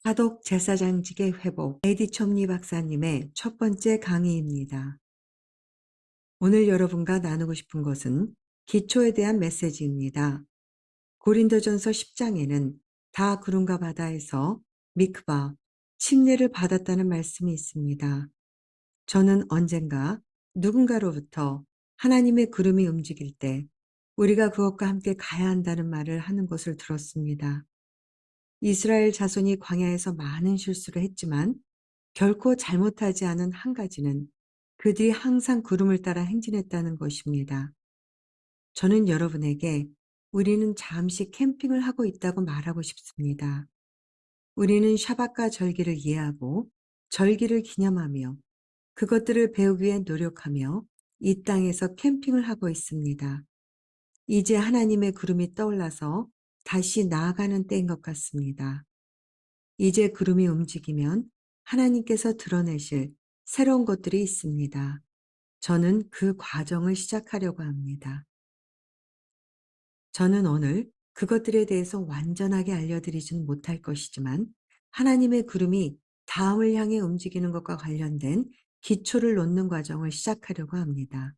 사독 제사장직의 회복, 에디 첨리 박사님의 첫 번째 강의입니다. 오늘 여러분과 나누고 싶은 것은 기초에 대한 메시지입니다. 고린도전서 10장에는 다 구름과 바다에서 미크바, 침례를 받았다는 말씀이 있습니다. 저는 언젠가 누군가로부터 하나님의 구름이 움직일 때 우리가 그것과 함께 가야 한다는 말을 하는 것을 들었습니다. 이스라엘 자손이 광야에서 많은 실수를 했지만 결코 잘못하지 않은 한 가지는 그들이 항상 구름을 따라 행진했다는 것입니다. 저는 여러분에게 우리는 잠시 캠핑을 하고 있다고 말하고 싶습니다. 우리는 샤밧과 절기를 이해하고 절기를 기념하며 그것들을 배우기 위해 노력하며 이 땅에서 캠핑을 하고 있습니다. 이제 하나님의 구름이 떠올라서 다시 나아가는 때인 것 같습니다. 이제 구름이 움직이면 하나님께서 드러내실 새로운 것들이 있습니다. 저는 그 과정을 시작하려고 합니다. 저는 오늘 그것들에 대해서 완전하게 알려드리지는 못할 것이지만 하나님의 구름이 다음을 향해 움직이는 것과 관련된 기초를 놓는 과정을 시작하려고 합니다.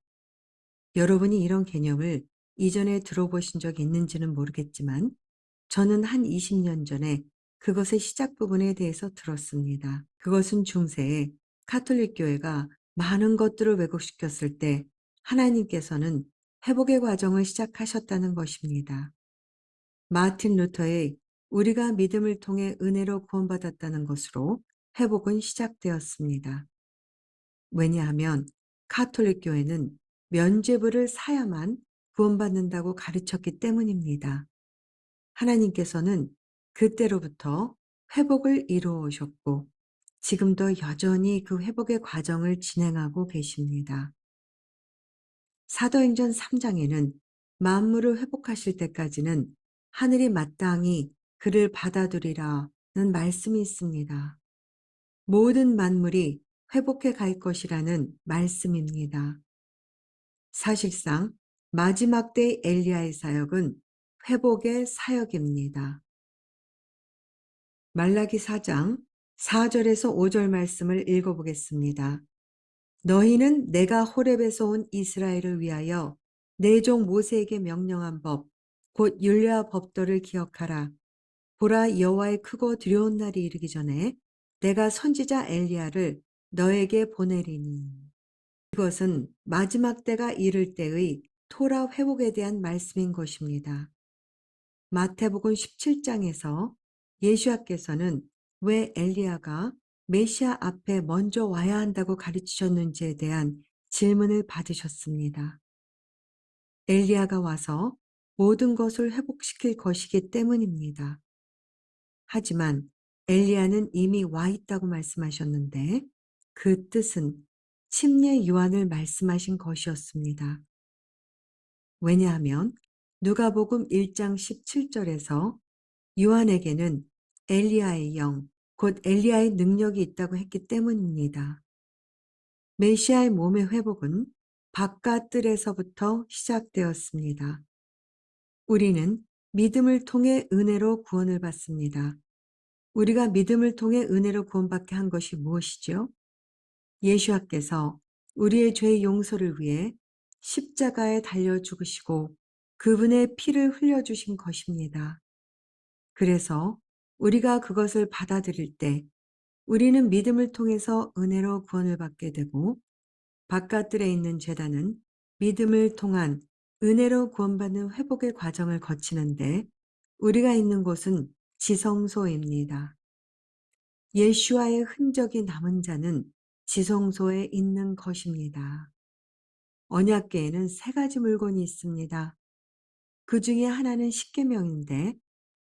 여러분이 이런 개념을 이전에 들어보신 적이 있는지는 모르겠지만 저는 한 20년 전에 그것의 시작 부분에 대해서 들었습니다. 그것은 중세에 카톨릭 교회가 많은 것들을 왜곡시켰을 때 하나님께서는 회복의 과정을 시작하셨다는 것입니다. 마틴 루터의 우리가 믿음을 통해 은혜로 구원받았다는 것으로 회복은 시작되었습니다. 왜냐하면 카톨릭 교회는 면죄부를 사야만 구원받는다고 가르쳤기 때문입니다. 하나님께서는 그때로부터 회복을 이루어 오셨고 지금도 여전히 그 회복의 과정을 진행하고 계십니다. 사도행전 3장에는 만물을 회복하실 때까지는 하늘이 마땅히 그를 받아들이라는 말씀이 있습니다. 모든 만물이 회복해 갈 것이라는 말씀입니다. 사실상 마지막 때 엘리야의 사역은 회복의 사역입니다. 말라기 4장 4절에서 5절 말씀을 읽어보겠습니다. 너희는 내가 호렙에서 온 이스라엘을 위하여 내 종 모세에게 명령한 법, 곧 율례와 법도를 기억하라. 보라, 여호와의 크고 두려운 날이 이르기 전에 내가 선지자 엘리야를 너에게 보내리니. 이것은 마지막 때가 이를 때의 토라 회복에 대한 말씀인 것입니다. 마태복음 17장에서 예수께서는 왜 엘리야가 메시아 앞에 먼저 와야 한다고 가르치셨는지에 대한 질문을 받으셨습니다. 엘리야가 와서 모든 것을 회복시킬 것이기 때문입니다. 하지만 엘리야는 이미 와 있다고 말씀하셨는데 그 뜻은 침례 요한을 말씀하신 것이었습니다. 왜냐하면 누가복음 1장 17절에서 요한에게는 엘리야의 영, 곧 엘리야의 능력이 있다고 했기 때문입니다. 메시아의 몸의 회복은 바깥 뜰에서부터 시작되었습니다. 우리는 믿음을 통해 은혜로 구원을 받습니다. 우리가 믿음을 통해 은혜로 구원받게 한 것이 무엇이죠? 예수께서 우리의 죄의 용서를 위해 십자가에 달려 죽으시고 그분의 피를 흘려주신 것입니다. 그래서 우리가 그것을 받아들일 때 우리는 믿음을 통해서 은혜로 구원을 받게 되고 바깥들에 있는 죄단은 믿음을 통한 은혜로 구원받는 회복의 과정을 거치는데 우리가 있는 곳은 지성소입니다. 예수와의 흔적이 남은 자는 지성소에 있는 것입니다. 언약궤에는 세 가지 물건이 있습니다. 그 중에 하나는 십계명인데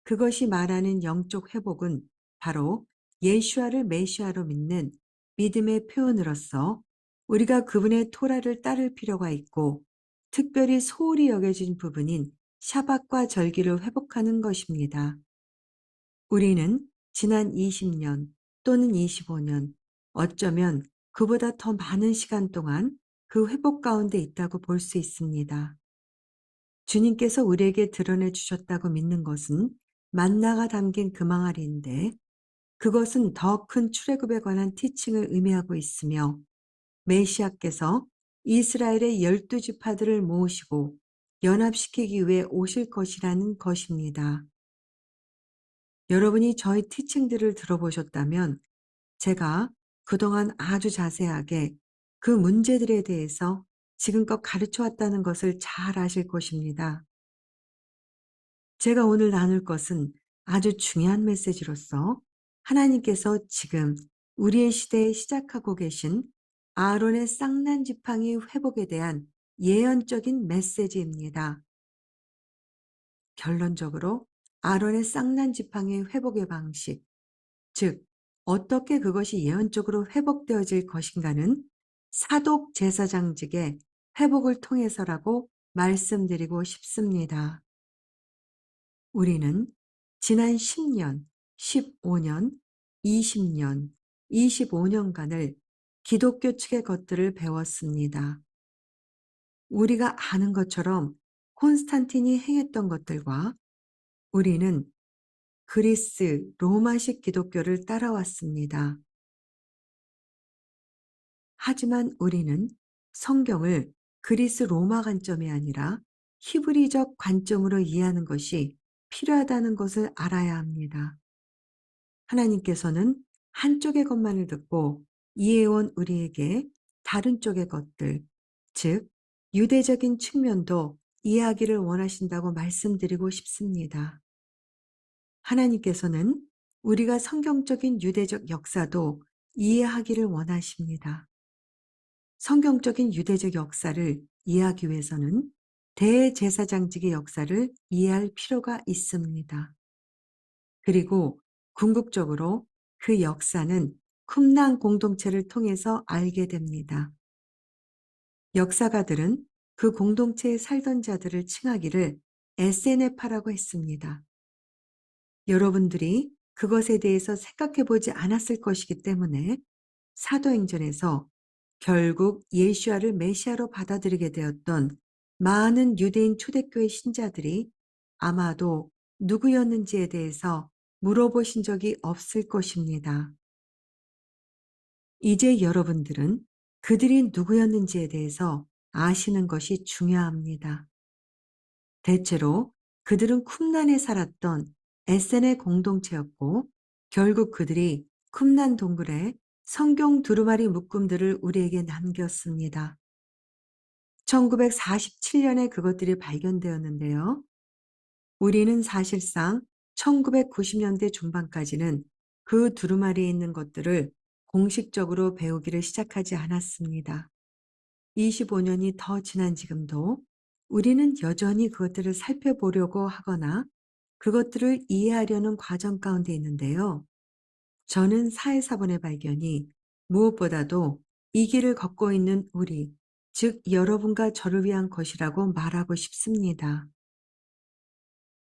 그것이 말하는 영적 회복은 바로 예수와를 메시아로 믿는 믿음의 표현으로서 우리가 그분의 토라를 따를 필요가 있고 특별히 소홀히 여겨진 부분인 샤밧과 절기를 회복하는 것입니다. 우리는 지난 20년 또는 25년 어쩌면 그보다 더 많은 시간 동안 그 회복 가운데 있다고 볼 수 있습니다. 주님께서 우리에게 드러내 주셨다고 믿는 것은 만나가 담긴 그 망아리인데 그것은 더 큰 출애굽에 관한 티칭을 의미하고 있으며 메시아께서 이스라엘의 12지파들을 모으시고 연합시키기 위해 오실 것이라는 것입니다. 여러분이 저희 티칭들을 들어보셨다면 제가 그동안 아주 자세하게 그 문제들에 대해서 지금껏 가르쳐 왔다는 것을 잘 아실 것입니다. 제가 오늘 나눌 것은 아주 중요한 메시지로서 하나님께서 지금 우리의 시대에 시작하고 계신 아론의 쌍난 지팡이 회복에 대한 예언적인 메시지입니다. 결론적으로 아론의 쌍난 지팡이 회복의 방식, 즉 어떻게 그것이 예언적으로 회복되어질 것인가는 사독 제사장직의 회복을 통해서라고 말씀드리고 싶습니다. 우리는 지난 10년, 15년, 20년, 25년간을 기독교 측의 것들을 배웠습니다. 우리가 아는 것처럼 콘스탄틴이 행했던 것들과 우리는 그리스 로마식 기독교를 따라왔습니다. 하지만 우리는 성경을 그리스 로마 관점이 아니라 히브리적 관점으로 이해하는 것이 필요하다는 것을 알아야 합니다. 하나님께서는 한쪽의 것만을 듣고 이해해온 우리에게 다른 쪽의 것들, 즉 유대적인 측면도 이해하기를 원하신다고 말씀드리고 싶습니다. 하나님께서는 우리가 성경적인 유대적 역사도 이해하기를 원하십니다. 성경적인 유대적 역사를 이해하기 위해서는 대제사장직의 역사를 이해할 필요가 있습니다. 그리고 궁극적으로 그 역사는 쿰란 공동체를 통해서 알게 됩니다. 역사가들은 그 공동체에 살던 자들을 칭하기를 에세네파라고 했습니다. 여러분들이 그것에 대해서 생각해 보지 않았을 것이기 때문에 사도행전에서 결국 예수야를 메시아로 받아들이게 되었던 많은 유대인 초대교회 신자들이 아마도 누구였는지에 대해서 물어보신 적이 없을 것입니다. 이제 여러분들은 그들이 누구였는지에 대해서 아시는 것이 중요합니다. 대체로 그들은 쿰란에 살았던 에센의 공동체였고 결국 그들이 쿰란 동굴에 성경 두루마리 묶음들을 우리에게 남겼습니다. 1947년에 그것들이 발견되었는데요. 우리는 사실상 1990년대 중반까지는 그 두루마리에 있는 것들을 공식적으로 배우기를 시작하지 않았습니다. 25년이 더 지난 지금도 우리는 여전히 그것들을 살펴보려고 하거나 그것들을 이해하려는 과정 가운데 있는데요. 저는 사회사본의 발견이 무엇보다도 이 길을 걷고 있는 우리, 즉 여러분과 저를 위한 것이라고 말하고 싶습니다.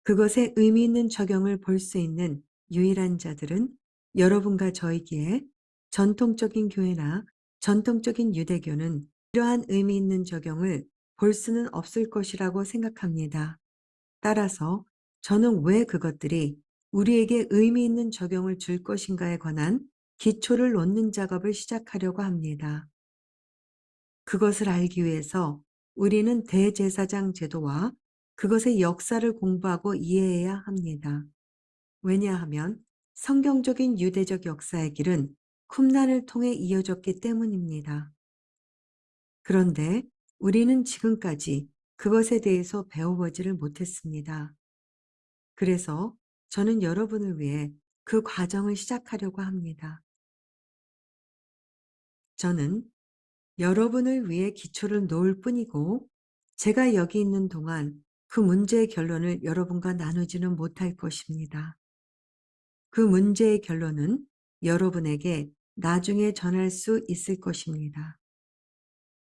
그것에 의미 있는 적용을 볼 수 있는 유일한 자들은 여러분과 저이기에 전통적인 교회나 전통적인 유대교는 이러한 의미 있는 적용을 볼 수는 없을 것이라고 생각합니다. 따라서 저는 왜 그것들이 우리에게 의미 있는 적용을 줄 것인가에 관한 기초를 놓는 작업을 시작하려고 합니다. 그것을 알기 위해서 우리는 대제사장 제도와 그것의 역사를 공부하고 이해해야 합니다. 왜냐하면 성경적인 유대적 역사의 길은 쿰란을 통해 이어졌기 때문입니다. 그런데 우리는 지금까지 그것에 대해서 배워보지를 못했습니다. 그래서 저는 여러분을 위해 그 과정을 시작하려고 합니다. 저는 여러분을 위해 기초를 놓을 뿐이고 제가 여기 있는 동안 그 문제의 결론을 여러분과 나누지는 못할 것입니다. 그 문제의 결론은 여러분에게 나중에 전할 수 있을 것입니다.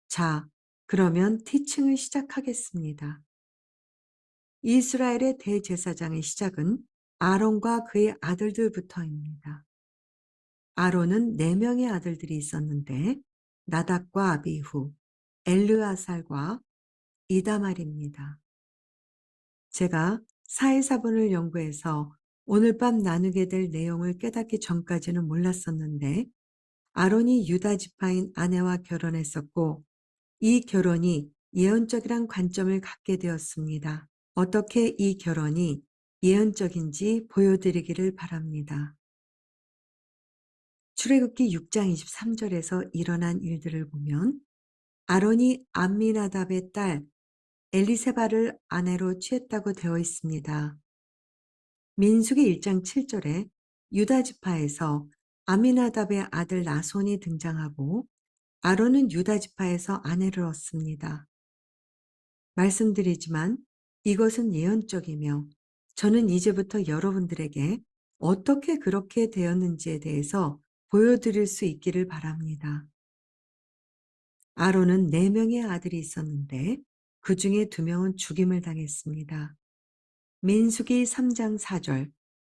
자, 그러면 티칭을 시작하겠습니다. 이스라엘의 대제사장의 시작은 아론과 그의 아들들부터입니다. 아론은 4명의 아들들이 있었는데 나답과 아비후, 엘르아살과 이다말입니다. 제가 사회사본을 연구해서 오늘 밤 나누게 될 내용을 깨닫기 전까지는 몰랐었는데 아론이 유다 지파인 아내와 결혼했었고 이 결혼이 예언적이란 관점을 갖게 되었습니다. 어떻게 이 결혼이 예언적인지 보여드리기를 바랍니다. 출애굽기 6장 23절에서 일어난 일들을 보면 아론이 암미나답의 딸 엘리세바를 아내로 취했다고 되어 있습니다. 민수기 1장 7절에 유다 지파에서 아미나답의 아들 나손이 등장하고 아론은 유다 지파에서 아내를 얻습니다. 말씀드리지만 이것은 예언적이며 저는 이제부터 여러분들에게 어떻게 그렇게 되었는지에 대해서 보여드릴 수 있기를 바랍니다. 아론은 4명의 아들이 있었는데 그 중에 2명은 죽임을 당했습니다. 민수기 3장 4절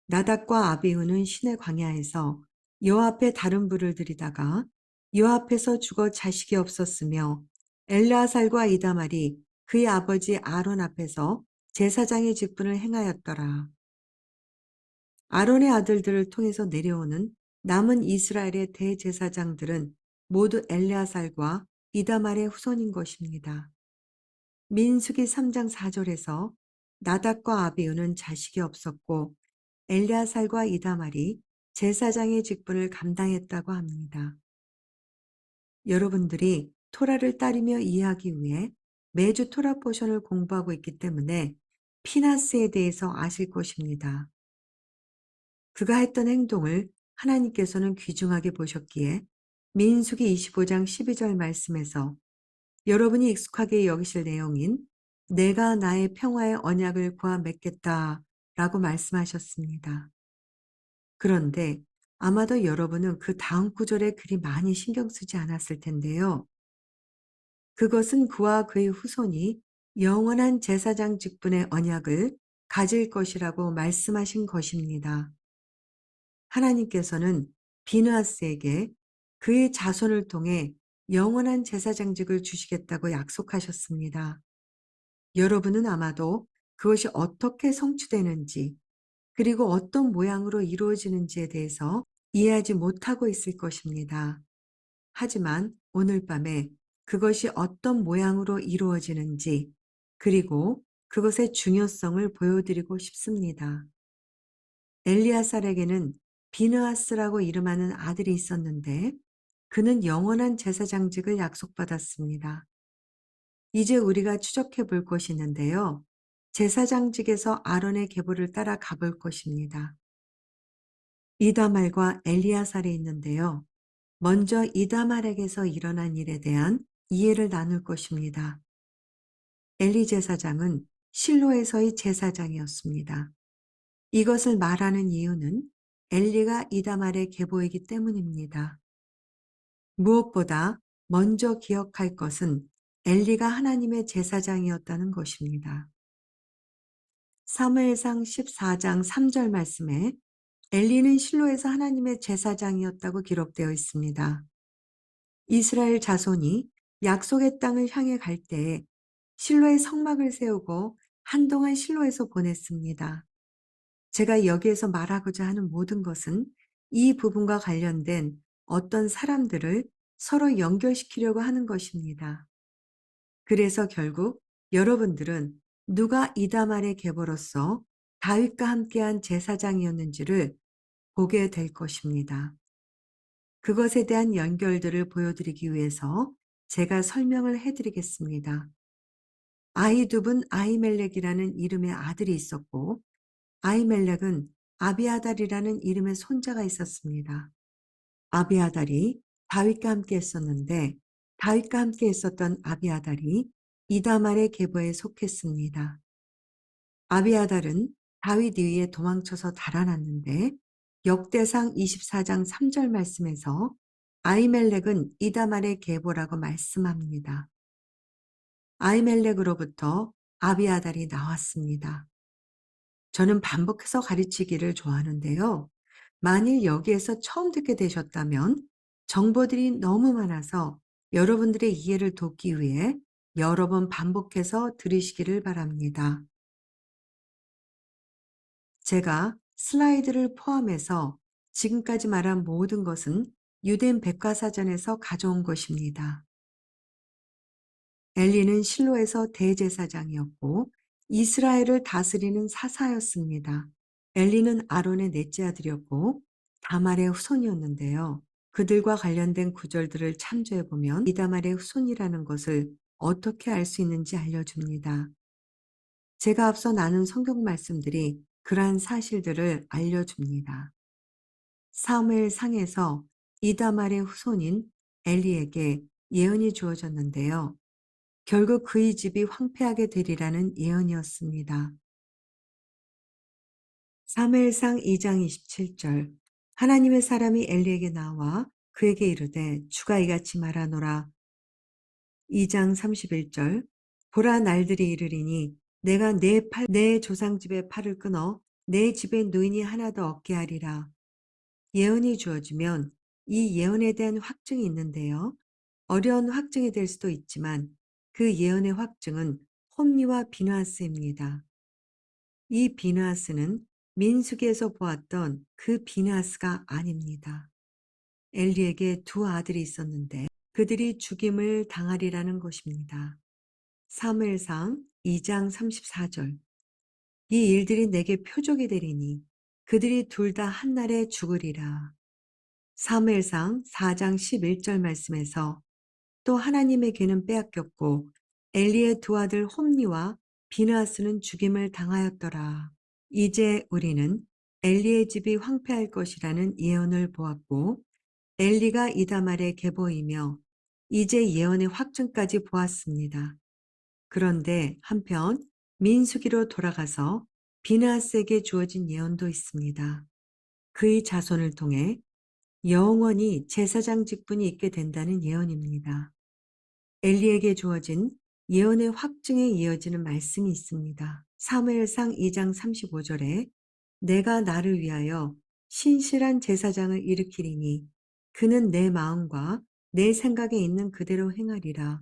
나답과 아비후는 시내 광야에서 여호와 앞에 다른 불을 들이다가 여호와 앞에서 죽어 자식이 없었으며 엘르아살과 이다말이 그의 아버지 아론 앞에서 제사장의 직분을 행하였더라. 아론의 아들들을 통해서 내려오는 남은 이스라엘의 대제사장들은 모두 엘르아살과 이다말의 후손인 것입니다. 민수기 3장 4절에서 나답과 아비후는 자식이 없었고 엘르아살과 이다말이 제사장의 직분을 감당했다고 합니다. 여러분들이 토라를 따르며 이해하기 위해 매주 토라 포션을 공부하고 있기 때문에 피나스에 대해서 아실 것입니다. 그가 했던 행동을 하나님께서는 귀중하게 보셨기에 민수기 25장 12절 말씀에서 여러분이 익숙하게 여기실 내용인 내가 나의 평화의 언약을 구하 맺겠다 라고 말씀하셨습니다. 그런데 아마도 여러분은 그 다음 구절에 그리 많이 신경 쓰지 않았을 텐데요. 그것은 그와 그의 후손이 영원한 제사장 직분의 언약을 가질 것이라고 말씀하신 것입니다. 하나님께서는 비느하스에게 그의 자손을 통해 영원한 제사장직을 주시겠다고 약속하셨습니다. 여러분은 아마도 그것이 어떻게 성취되는지 그리고 어떤 모양으로 이루어지는지에 대해서 이해하지 못하고 있을 것입니다. 하지만 오늘 밤에 그것이 어떤 모양으로 이루어지는지 그리고 그것의 중요성을 보여드리고 싶습니다. 엘리아살에게는 비느하스라고 이름하는 아들이 있었는데 그는 영원한 제사장직을 약속받았습니다. 이제 우리가 추적해 볼 것이 있는데요. 제사장직에서 아론의 계보를 따라 가볼 것입니다. 이다말과 엘리아살이 있는데요. 먼저 이다말에게서 일어난 일에 대한 이해를 나눌 것입니다. 엘리 제사장은 실로에서의 제사장이었습니다. 이것을 말하는 이유는 엘리가 이다말의 계보이기 때문입니다. 무엇보다 먼저 기억할 것은 엘리가 하나님의 제사장이었다는 것입니다. 사무엘상 14장 3절 말씀에 엘리는 실로에서 하나님의 제사장이었다고 기록되어 있습니다. 이스라엘 자손이 약속의 땅을 향해 갈 때에 실로에 성막을 세우고 한동안 실로에서 보냈습니다. 제가 여기에서 말하고자 하는 모든 것은 이 부분과 관련된 어떤 사람들을 서로 연결시키려고 하는 것입니다. 그래서 결국 여러분들은 누가 이다말의 계보로서 다윗과 함께한 제사장이었는지를 보게 될 것입니다. 그것에 대한 연결들을 보여드리기 위해서 제가 설명을 해드리겠습니다. 아히두은 아히멜렉이라는 이름의 아들이 있었고 아히멜렉은 아비아달이라는 이름의 손자가 있었습니다. 아비아달이 다윗과 함께 했었는데 다윗과 함께 했었던 아비아달이 이다말의 계보에 속했습니다. 아비아달은 다윗 위에 도망쳐서 달아났는데 역대상 24장 3절 말씀에서 아히멜렉은 이다말의 계보라고 말씀합니다. 아히멜렉으로부터 아비아달이 나왔습니다. 저는 반복해서 가르치기를 좋아하는데요. 만일 여기에서 처음 듣게 되셨다면 정보들이 너무 많아서 여러분들의 이해를 돕기 위해 여러 번 반복해서 들으시기를 바랍니다. 제가 슬라이드를 포함해서 지금까지 말한 모든 것은 유대인 백과사전에서 가져온 것입니다. 엘리는 실로에서 대제사장이었고 이스라엘을 다스리는 사사였습니다. 엘리는 아론의 넷째 아들이었고 다말의 후손이었는데요. 그들과 관련된 구절들을 참조해 보면 이다말의 후손이라는 것을 어떻게 알 수 있는지 알려줍니다. 제가 앞서 나눈 성경 말씀들이 그러한 사실들을 알려줍니다. 사무엘상에서 이다말의 후손인 엘리에게 예언이 주어졌는데요. 결국 그의 집이 황폐하게 되리라는 예언이었습니다. 사무엘상 2장 27절 하나님의 사람이 엘리에게 나와 그에게 이르되 주가 이같이 말하노라. 2장 31절 보라 날들이 이르리니 내가 내 조상 집의 팔을 끊어 내 집에 노인이 하나도 없게 하리라. 예언이 주어지면 이 예언에 대한 확증이 있는데요. 어려운 확증이 될 수도 있지만 그 예언의 확증은 홈리와 비느하스입니다. 이 비느하스는 민수기에서 보았던 그 비느하스가 아닙니다. 엘리에게 두 아들이 있었는데 그들이 죽임을 당하리라는 것입니다. 사무엘상 2장 34절 이 일들이 내게 표적이 되리니 그들이 둘 다 한날에 죽으리라. 사무엘상 4장 11절 말씀에서 또 하나님의 괴는 빼앗겼고 엘리의 두 아들 홈리와 비느하스는 죽임을 당하였더라. 이제 우리는 엘리의 집이 황폐할 것이라는 예언을 보았고 엘리가 이다말의 계보이며 이제 예언의 확증까지 보았습니다. 그런데 한편 민수기로 돌아가서 비느하스에게 주어진 예언도 있습니다. 그의 자손을 통해 영원히 제사장 직분이 있게 된다는 예언입니다. 엘리에게 주어진 예언의 확증에 이어지는 말씀이 있습니다. 사무엘상 2장 35절에 내가 나를 위하여 신실한 제사장을 일으키리니 그는 내 마음과 내 생각에 있는 그대로 행하리라.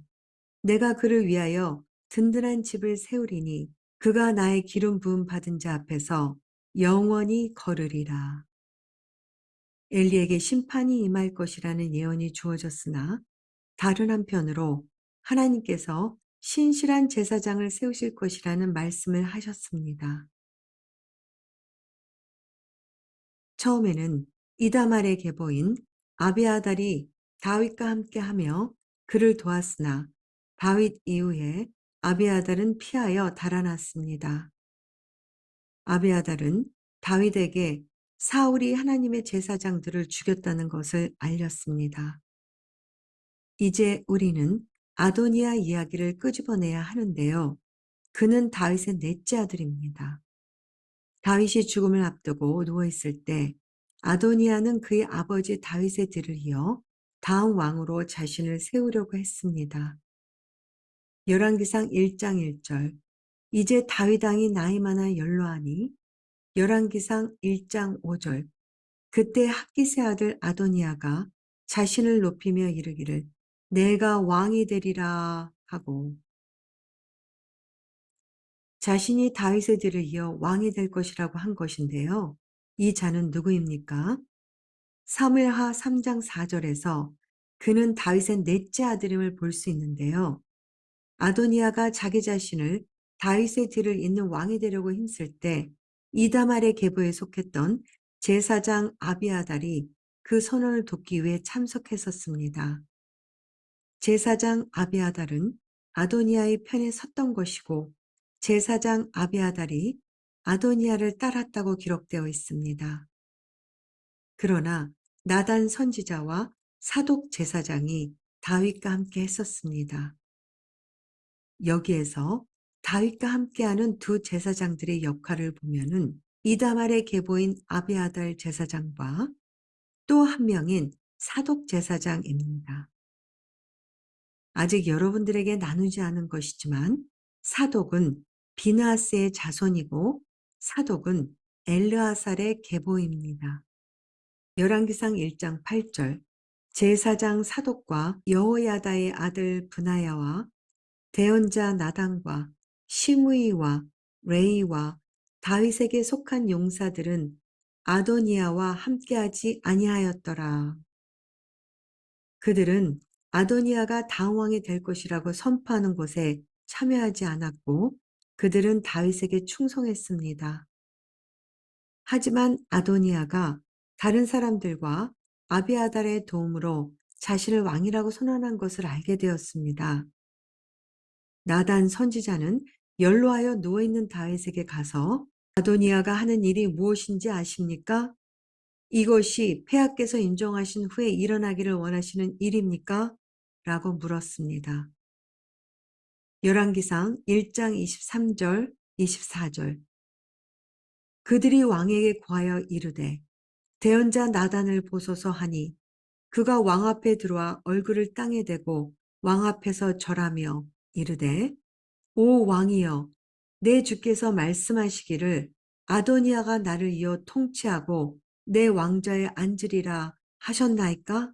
내가 그를 위하여 든든한 집을 세우리니 그가 나의 기름 부음 받은 자 앞에서 영원히 걸으리라. 엘리에게 심판이 임할 것이라는 예언이 주어졌으나 다른 한편으로 하나님께서 신실한 제사장을 세우실 것이라는 말씀을 하셨습니다. 처음에는 이다말의 계보인 아비아달이 다윗과 함께하며 그를 도왔으나 다윗 이후에 아비아달은 피하여 달아났습니다. 아비아달은 다윗에게 사울이 하나님의 제사장들을 죽였다는 것을 알렸습니다. 이제 우리는 아도니아 이야기를 끄집어내야 하는데요. 그는 다윗의 넷째 아들입니다. 다윗이 죽음을 앞두고 누워있을 때 아도니아는 그의 아버지 다윗의 뒤를 이어 다음 왕으로 자신을 세우려고 했습니다. 열왕기상 1장 1절 이제 다윗 왕이 나이 많아 연로하니 열왕기상 1장 5절 그때 핫기스의 아들 아도니아가 자신을 높이며 이르기를 내가 왕이 되리라 하고 자신이 다윗의 뒤를 이어 왕이 될 것이라고 한 것인데요. 이 자는 누구입니까? 사무엘하 3장 4절에서 그는 다윗의 넷째 아들임을 볼 수 있는데요. 아도니아가 자기 자신을 다윗의 뒤를 잇는 왕이 되려고 힘쓸 때 이다말의 계보에 속했던 제사장 아비아달이 그 선언을 돕기 위해 참석했었습니다. 제사장 아비아달은 아도니아의 편에 섰던 것이고 제사장 아비아달이 아도니아를 따랐다고 기록되어 있습니다. 그러나 나단 선지자와 사독 제사장이 다윗과 함께 했었습니다. 여기에서 다윗과 함께하는 두 제사장들의 역할을 보면은 이다말의 계보인 아비아달 제사장과 또 한 명인 사독 제사장입니다. 아직 여러분들에게 나누지 않은 것이지만 사독은 비느하스의 자손이고 사독은 엘르아살의 계보입니다. 열왕기상 1장 8절 제사장 사독과 여호야다의 아들 브나야와 대언자 나단과 시므이와 레이와 다윗에게 속한 용사들은 아도니아와 함께하지 아니하였더라. 그들은 아도니아가 다음 왕이 될 것이라고 선포하는 곳에 참여하지 않았고 그들은 다윗에게 충성했습니다. 하지만 아도니아가 다른 사람들과 아비아달의 도움으로 자신을 왕이라고 선언한 것을 알게 되었습니다. 나단 선지자는 연로하여 누워있는 다윗에게 가서 아도니아가 하는 일이 무엇인지 아십니까? 이것이 폐하께서 인정하신 후에 일어나기를 원하시는 일입니까? 라고 물었습니다. 열왕기상 1장 23절, 24절. 그들이 왕에게 고하여 이르되 대언자 나단을 보소서 하니 그가 왕 앞에 들어와 얼굴을 땅에 대고 왕 앞에서 절하며 이르되 오 왕이여 내 주께서 말씀하시기를 아도니아가 나를 이어 통치하고 내 왕좌에 앉으리라 하셨나이까?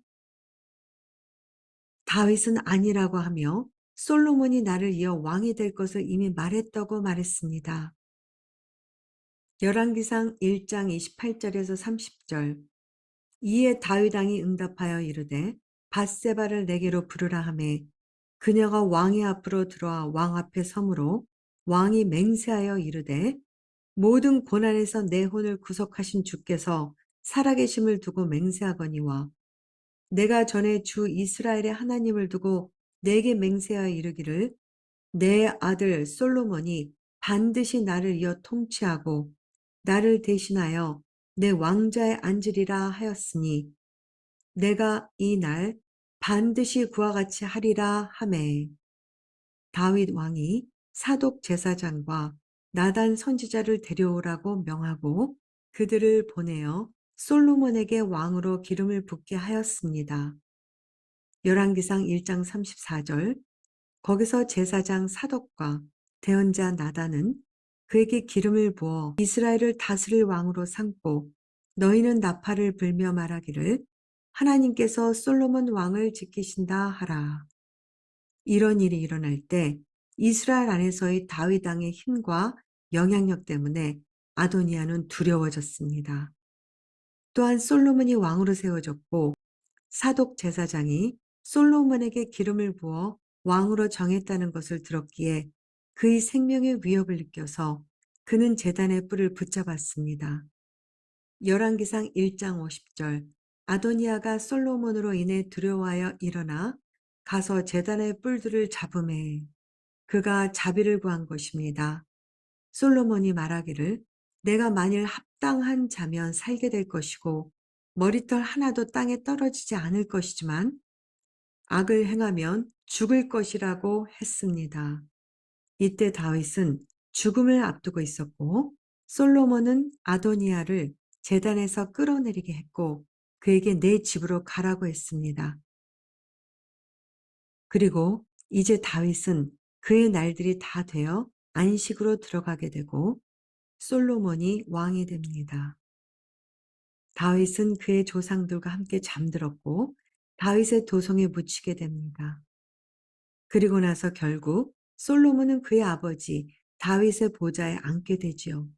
다윗은 아니라고 하며 솔로몬이 나를 이어 왕이 될 것을 이미 말했다고 말했습니다. 열왕기상 1장 28절에서 30절. 이에 다윗 왕이 응답하여 이르되 밧세바를 내게로 부르라 하매 그녀가 왕의 앞으로 들어와 왕 앞에 서므로 왕이 맹세하여 이르되 모든 고난에서 내 혼을 구속하신 주께서 살아계심을 두고 맹세하거니와 내가 전에 주 이스라엘의 하나님을 두고 내게 맹세하여 이르기를 내 아들 솔로몬이 반드시 나를 이어 통치하고 나를 대신하여 내 왕좌에 앉으리라 하였으니 내가 이 날 반드시 그와 같이 하리라 하매 다윗 왕이 사독 제사장과 나단 선지자를 데려오라고 명하고 그들을 보내어 솔로몬에게 왕으로 기름을 붓게 하였습니다. 열왕기상 1장 34절. 거기서 제사장 사독과 대언자 나단은 그에게 기름을 부어 이스라엘을 다스릴 왕으로 삼고 너희는 나팔을 불며 말하기를 하나님께서 솔로몬 왕을 지키신다 하라. 이런 일이 일어날 때 이스라엘 안에서의 다윗 왕의 힘과 영향력 때문에 아도니아는 두려워졌습니다. 또한 솔로몬이 왕으로 세워졌고 사독 제사장이 솔로몬에게 기름을 부어 왕으로 정했다는 것을 들었기에 그의 생명의 위협을 느껴서 그는 제단의 뿔을 붙잡았습니다. 열왕기상 1장 50절. 아도니아가 솔로몬으로 인해 두려워하여 일어나 가서 제단의 뿔들을 잡음에 그가 자비를 구한 것입니다. 솔로몬이 말하기를 내가 만일 합당한 자면 살게 될 것이고 머리털 하나도 땅에 떨어지지 않을 것이지만 악을 행하면 죽을 것이라고 했습니다. 이때 다윗은 죽음을 앞두고 있었고 솔로몬은 아도니아를 제단에서 끌어내리게 했고 그에게 내 집으로 가라고 했습니다. 그리고 이제 다윗은 그의 날들이 다 되어 안식으로 들어가게 되고 솔로몬이 왕이 됩니다. 다윗은 그의 조상들과 함께 잠들었고 다윗의 도성에 묻히게 됩니다. 그리고 나서 결국 솔로몬은 그의 아버지 다윗의 보좌에 앉게 되지요.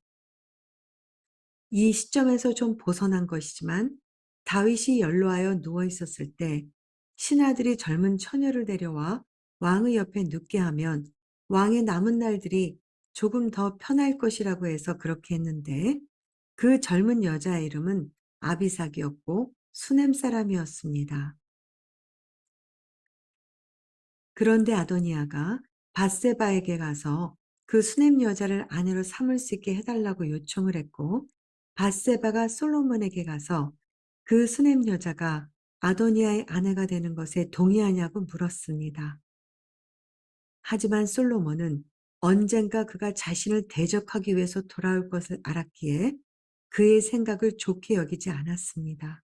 이 시점에서 좀 벗어난 것이지만 다윗이 연로하여 누워 있었을 때 신하들이 젊은 처녀를 데려와 왕의 옆에 눕게 하면 왕의 남은 날들이 조금 더 편할 것이라고 해서 그렇게 했는데 그 젊은 여자의 이름은 아비삭이었고 수넴 사람이었습니다. 그런데 아도니아가 밧세바에게 가서 그 수넴 여자를 아내로 삼을 수 있게 해달라고 요청을 했고 밧세바가 솔로몬에게 가서 그 수넴 여자가 아도니아의 아내가 되는 것에 동의하냐고 물었습니다. 하지만 솔로몬은 언젠가 그가 자신을 대적하기 위해서 돌아올 것을 알았기에 그의 생각을 좋게 여기지 않았습니다.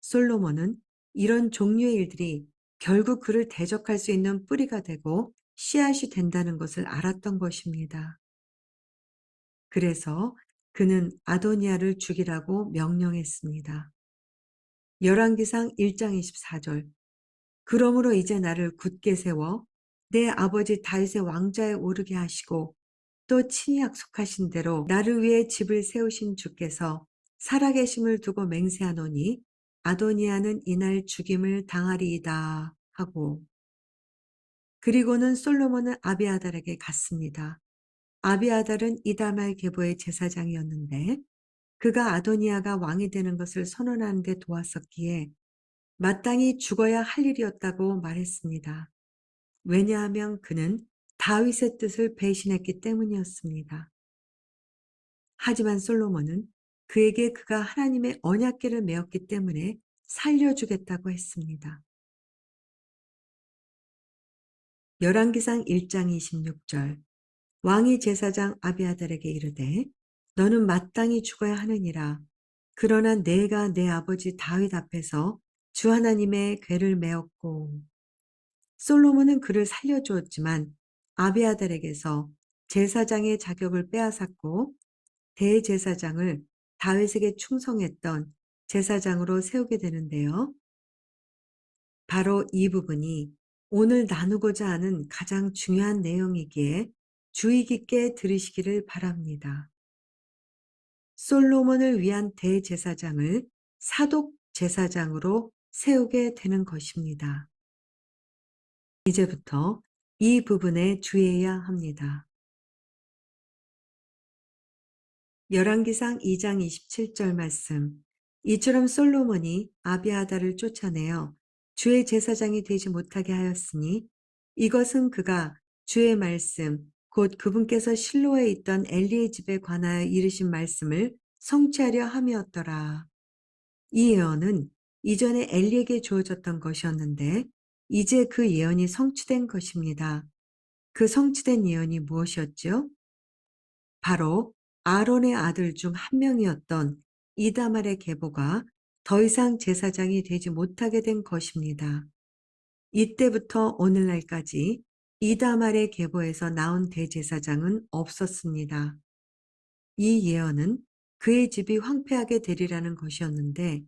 솔로몬은 이런 종류의 일들이 결국 그를 대적할 수 있는 뿌리가 되고 씨앗이 된다는 것을 알았던 것입니다. 그래서 그는 아도니아를 죽이라고 명령했습니다. 열왕기상 1장 24절. 그러므로 이제 나를 굳게 세워 내 아버지 다윗의 왕좌에 오르게 하시고 또 친히 약속하신 대로 나를 위해 집을 세우신 주께서 살아계심을 두고 맹세하노니 아도니아는 이날 죽임을 당하리이다 하고, 그리고는 솔로몬은 아비아달에게 갔습니다. 아비아달은 이다말 계보의 제사장이었는데 그가 아도니아가 왕이 되는 것을 선언하는 데 도왔었기에 마땅히 죽어야 할 일이었다고 말했습니다. 왜냐하면 그는 다윗의 뜻을 배신했기 때문이었습니다. 하지만 솔로몬은 그에게 그가 하나님의 언약궤를 메었기 때문에 살려주겠다고 했습니다. 열왕기상 1장 26절, 왕이 제사장 아비아달에게 이르되 너는 마땅히 죽어야 하느니라. 그러나 내가 내 아버지 다윗 앞에서 주 하나님의 궤를 메었고. 솔로몬은 그를 살려주었지만 아비아달에게서 제사장의 자격을 빼앗았고 대제사장을 다윗에게 충성했던 제사장으로 세우게 되는데요. 바로 이 부분이 오늘 나누고자 하는 가장 중요한 내용이기에 주의 깊게 들으시기를 바랍니다. 솔로몬을 위한 대제사장을 사독 제사장으로 세우게 되는 것입니다. 이제부터 이 부분에 주의해야 합니다. 열왕기상 2장 27절 말씀. 이처럼 솔로몬이 아비아달을 쫓아내어 주의 제사장이 되지 못하게 하였으니 이것은 그가 주의 말씀 곧 그분께서 실로에 있던 엘리의 집에 관하여 이르신 말씀을 성취하려 함이었더라. 이 예언은 이전에 엘리에게 주어졌던 것이었는데 이제 그 예언이 성취된 것입니다. 그 성취된 예언이 무엇이었죠? 바로 아론의 아들 중 한 명이었던 이다말의 계보가 더 이상 제사장이 되지 못하게 된 것입니다. 이때부터 오늘날까지 이다말의 계보에서 나온 대제사장은 없었습니다. 이 예언은 그의 집이 황폐하게 되리라는 것이었는데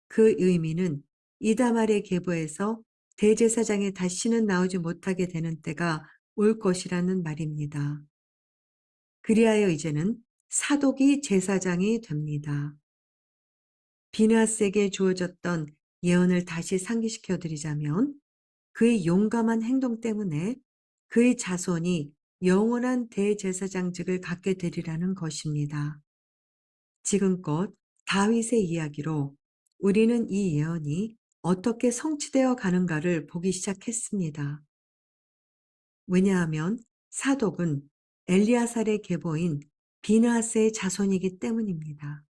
그 의미는 이다말의 계보에서 대제사장이 다시는 나오지 못하게 되는 때가 올 것이라는 말입니다. 그리하여 이제는 사독이 제사장이 됩니다. 비느하스에게 주어졌던 예언을 다시 상기시켜 드리자면 그의 용감한 행동 때문에 그의 자손이 영원한 대제사장직을 갖게 되리라는 것입니다. 지금껏 다윗의 이야기로 우리는 이 예언이 어떻게 성취되어 가는가를 보기 시작했습니다. 왜냐하면 사독은 엘리아살의 계보인 비느하스의 자손이기 때문입니다.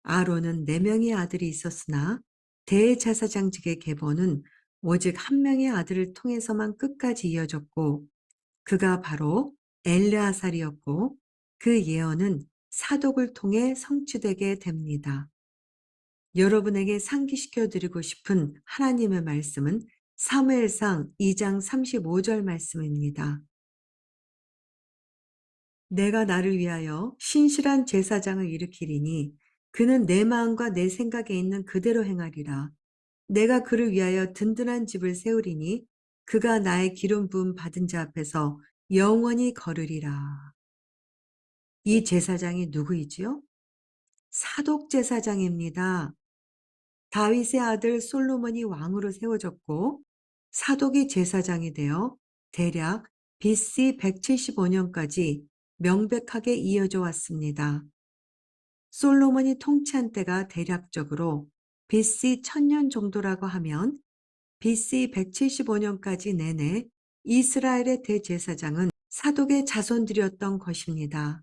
아론은 4명의 아들이 있었으나 대제사장직의 계보는 오직 한 명의 아들을 통해서만 끝까지 이어졌고 그가 바로 엘르아살이었고 그 예언은 사독을 통해 성취되게 됩니다. 여러분에게 상기시켜 드리고 싶은 하나님의 말씀은 사무엘상 2장 35절 말씀입니다. 내가 나를 위하여 신실한 제사장을 일으키리니 그는 내 마음과 내 생각에 있는 그대로 행하리라. 내가 그를 위하여 든든한 집을 세우리니 그가 나의 기름 부음 받은 자 앞에서 영원히 걸으리라. 이 제사장이 누구이지요? 사독 제사장입니다. 다윗의 아들 솔로몬이 왕으로 세워졌고 사독이 제사장이 되어 대략 BC 175년까지 명백하게 이어져 왔습니다. 솔로몬이 통치한 때가 대략적으로 BC 1000년 정도라고 하면 BC 175년까지 내내 이스라엘의 대제사장은 사독의 자손들이었던 것입니다.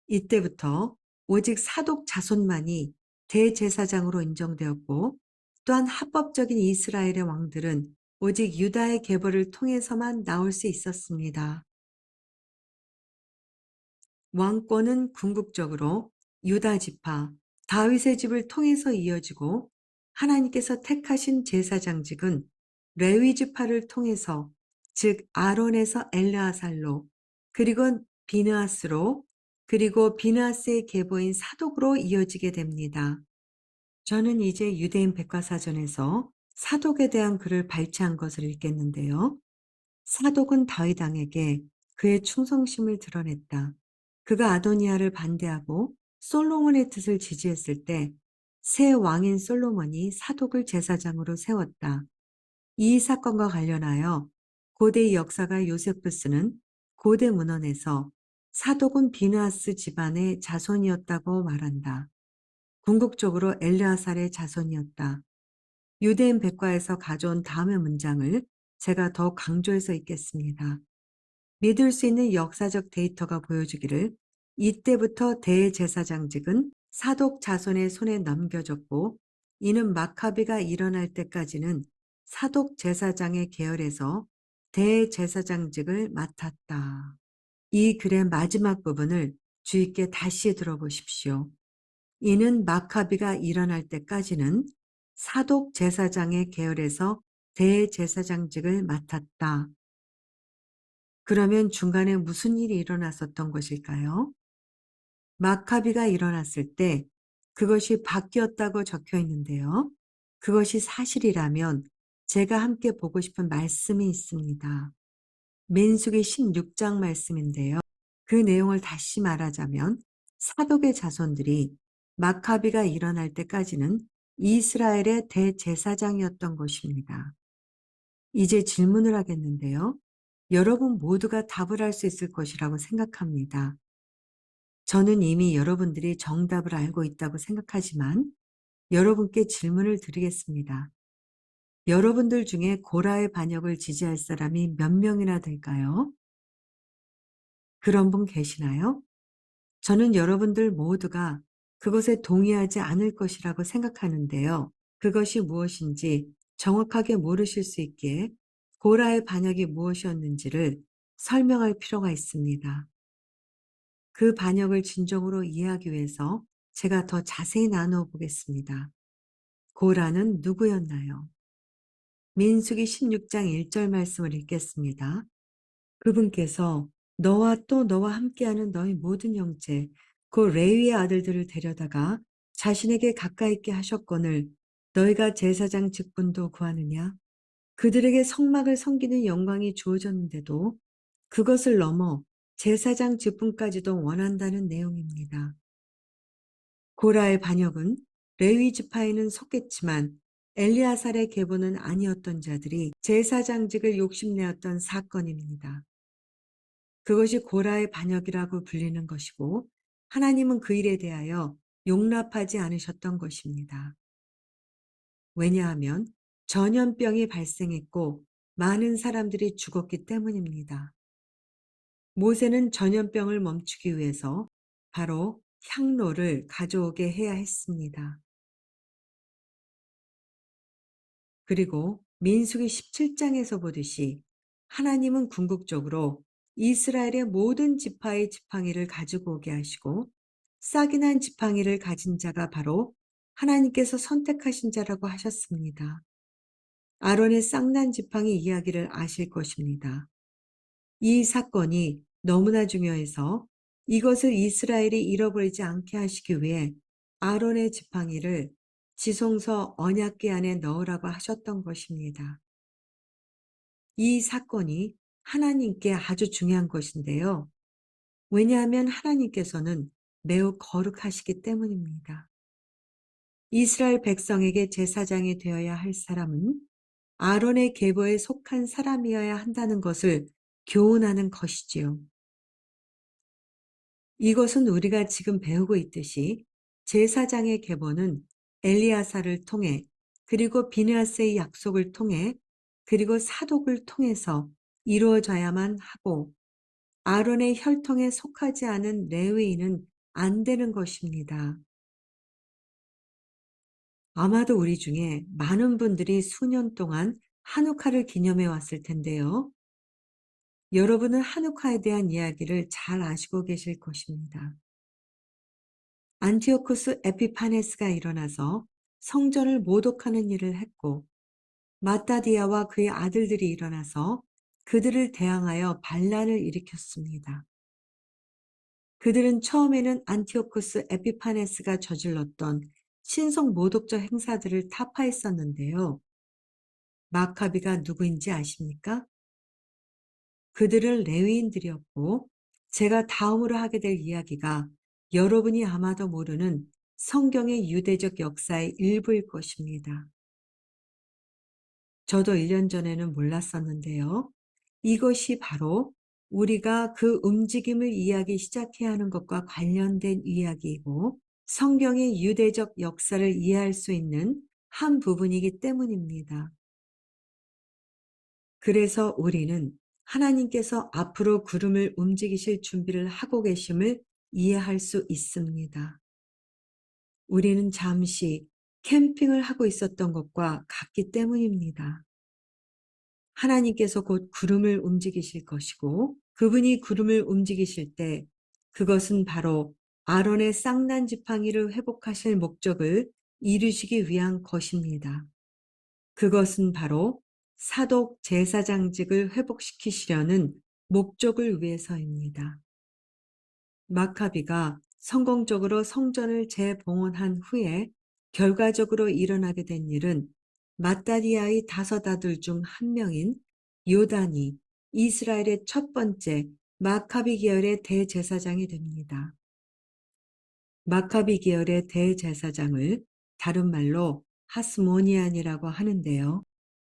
이때부터 오직 사독 자손만이 대제사장으로 인정되었고 또한 합법적인 이스라엘의 왕들은 오직 유다의 계보를 통해서만 나올 수 있었습니다. 왕권은 궁극적으로 유다 지파 다윗의 집을 통해서 이어지고 하나님께서 택하신 제사장직은 레위 지파를 통해서 즉 아론에서 엘르아살로 그리고 비느하스로 그리고 비느하스의 계보인 사독으로 이어지게 됩니다. 저는 이제 유대인 백과사전에서 사독에 대한 글을 발췌한 것을 읽겠는데요. 사독은 다윗 왕에게 그의 충성심을 드러냈다. 그가 아도니아를 반대하고 솔로몬의 뜻을 지지했을 때 새 왕인 솔로몬이 사독을 제사장으로 세웠다. 이 사건과 관련하여 고대 역사가 요세푸스는 고대 문헌에서 사독은 비느하스 집안의 자손이었다고 말한다. 궁극적으로 엘르아살의 자손이었다. 유대인 백과에서 가져온 다음의 문장을 제가 더 강조해서 읽겠습니다. 믿을 수 있는 역사적 데이터가 보여주기를 이때부터 대제사장직은 사독 자손의 손에 넘겨졌고 이는 마카비가 일어날 때까지는 사독 제사장의 계열에서 대제사장직을 맡았다. 이 글의 마지막 부분을 주의 있게 다시 들어보십시오. 이는 마카비가 일어날 때까지는 사독 제사장의 계열에서 대제사장직을 맡았다. 그러면 중간에 무슨 일이 일어났었던 것일까요? 마카비가 일어났을 때 그것이 바뀌었다고 적혀 있는데요. 그것이 사실이라면 제가 함께 보고 싶은 말씀이 있습니다. 민수기 16장 말씀인데요. 그 내용을 다시 말하자면 사독의 자손들이 마카비가 일어날 때까지는 이스라엘의 대제사장이었던 것입니다. 이제 질문을 하겠는데요. 여러분 모두가 답을 할 수 있을 것이라고 생각합니다. 저는 이미 여러분들이 정답을 알고 있다고 생각하지만 여러분께 질문을 드리겠습니다. 여러분들 중에 고라의 반역을 지지할 사람이 몇 명이나 될까요? 그런 분 계시나요? 저는 여러분들 모두가 그것에 동의하지 않을 것이라고 생각하는데요. 그것이 무엇인지 정확하게 모르실 수 있기에 고라의 반역이 무엇이었는지를 설명할 필요가 있습니다. 그 반역을 진정으로 이해하기 위해서 제가 더 자세히 나누어 보겠습니다. 고라는 누구였나요? 민수기 16장 1절 말씀을 읽겠습니다. 그분께서 너와 또 너와 함께하는 너희 모든 형제 그 레위의 아들들을 데려다가 자신에게 가까이 있게 하셨거늘 너희가 제사장 직분도 구하느냐? 그들에게 성막을 섬기는 영광이 주어졌는데도 그것을 넘어 제사장 직분까지도 원한다는 내용입니다. 고라의 반역은 레위 지파에는 속했지만 엘리아살의 계보는 아니었던 자들이 제사장직을 욕심내었던 사건입니다. 그것이 고라의 반역이라고 불리는 것이고 하나님은 그 일에 대하여 용납하지 않으셨던 것입니다. 왜냐하면 전염병이 발생했고 많은 사람들이 죽었기 때문입니다. 모세는 전염병을 멈추기 위해서 바로 향로를 가져오게 해야 했습니다. 그리고 민수기 17장에서 보듯이 하나님은 궁극적으로 이스라엘의 모든 지파의 지팡이를 가지고 오게 하시고 싹이 난 지팡이를 가진 자가 바로 하나님께서 선택하신 자라고 하셨습니다. 아론의 싹난 지팡이 이야기를 아실 것입니다. 이 사건이 너무나 중요해서 이것을 이스라엘이 잃어버리지 않게 하시기 위해 아론의 지팡이를 지성소 언약궤 안에 넣으라고 하셨던 것입니다. 이 사건이 하나님께 아주 중요한 것인데요. 왜냐하면 하나님께서는 매우 거룩하시기 때문입니다. 이스라엘 백성에게 제사장이 되어야 할 사람은 아론의 계보에 속한 사람이어야 한다는 것을 교훈하는 것이지요. 이것은 우리가 지금 배우고 있듯이 제사장의 계보는 엘리야사를 통해 그리고 비느하스의 약속을 통해 그리고 사독을 통해서 이루어져야만 하고 아론의 혈통에 속하지 않은 레위인은 안 되는 것입니다. 아마도 우리 중에 많은 분들이 수년 동안 한우카를 기념해 왔을 텐데요. 여러분은 한우카에 대한 이야기를 잘 아시고 계실 것입니다. 안티오쿠스 에피파네스가 일어나서 성전을 모독하는 일을 했고 마따디아와 그의 아들들이 일어나서 그들을 대항하여 반란을 일으켰습니다. 그들은 처음에는 안티오쿠스 에피파네스가 저질렀던 신성 모독적 행사들을 타파했었는데요. 마카비가 누구인지 아십니까? 그들은 레위인들이었고, 제가 다음으로 하게 될 이야기가 여러분이 아마도 모르는 성경의 유대적 역사의 일부일 것입니다. 저도 1년 전에는 몰랐었는데요. 이것이 바로 우리가 그 움직임을 이해하기 시작해야 하는 것과 관련된 이야기이고, 성경의 유대적 역사를 이해할 수 있는 한 부분이기 때문입니다. 그래서 우리는 하나님께서 앞으로 구름을 움직이실 준비를 하고 계심을 이해할 수 있습니다. 우리는 잠시 캠핑을 하고 있었던 것과 같기 때문입니다. 하나님께서 곧 구름을 움직이실 것이고, 그분이 구름을 움직이실 때 그것은 바로 아론의 쌍난 지팡이를 회복하실 목적을 이루시기 위한 것입니다. 그것은 바로 사독 제사장직을 회복시키시려는 목적을 위해서입니다. 마카비가 성공적으로 성전을 재봉헌한 후에 결과적으로 일어나게 된 일은 마따디아의 5 아들 중 한 명인 요단이 이스라엘의 첫 번째 마카비 계열의 대제사장이 됩니다. 마카비 계열의 대제사장을 다른 말로 하스모니안이라고 하는데요.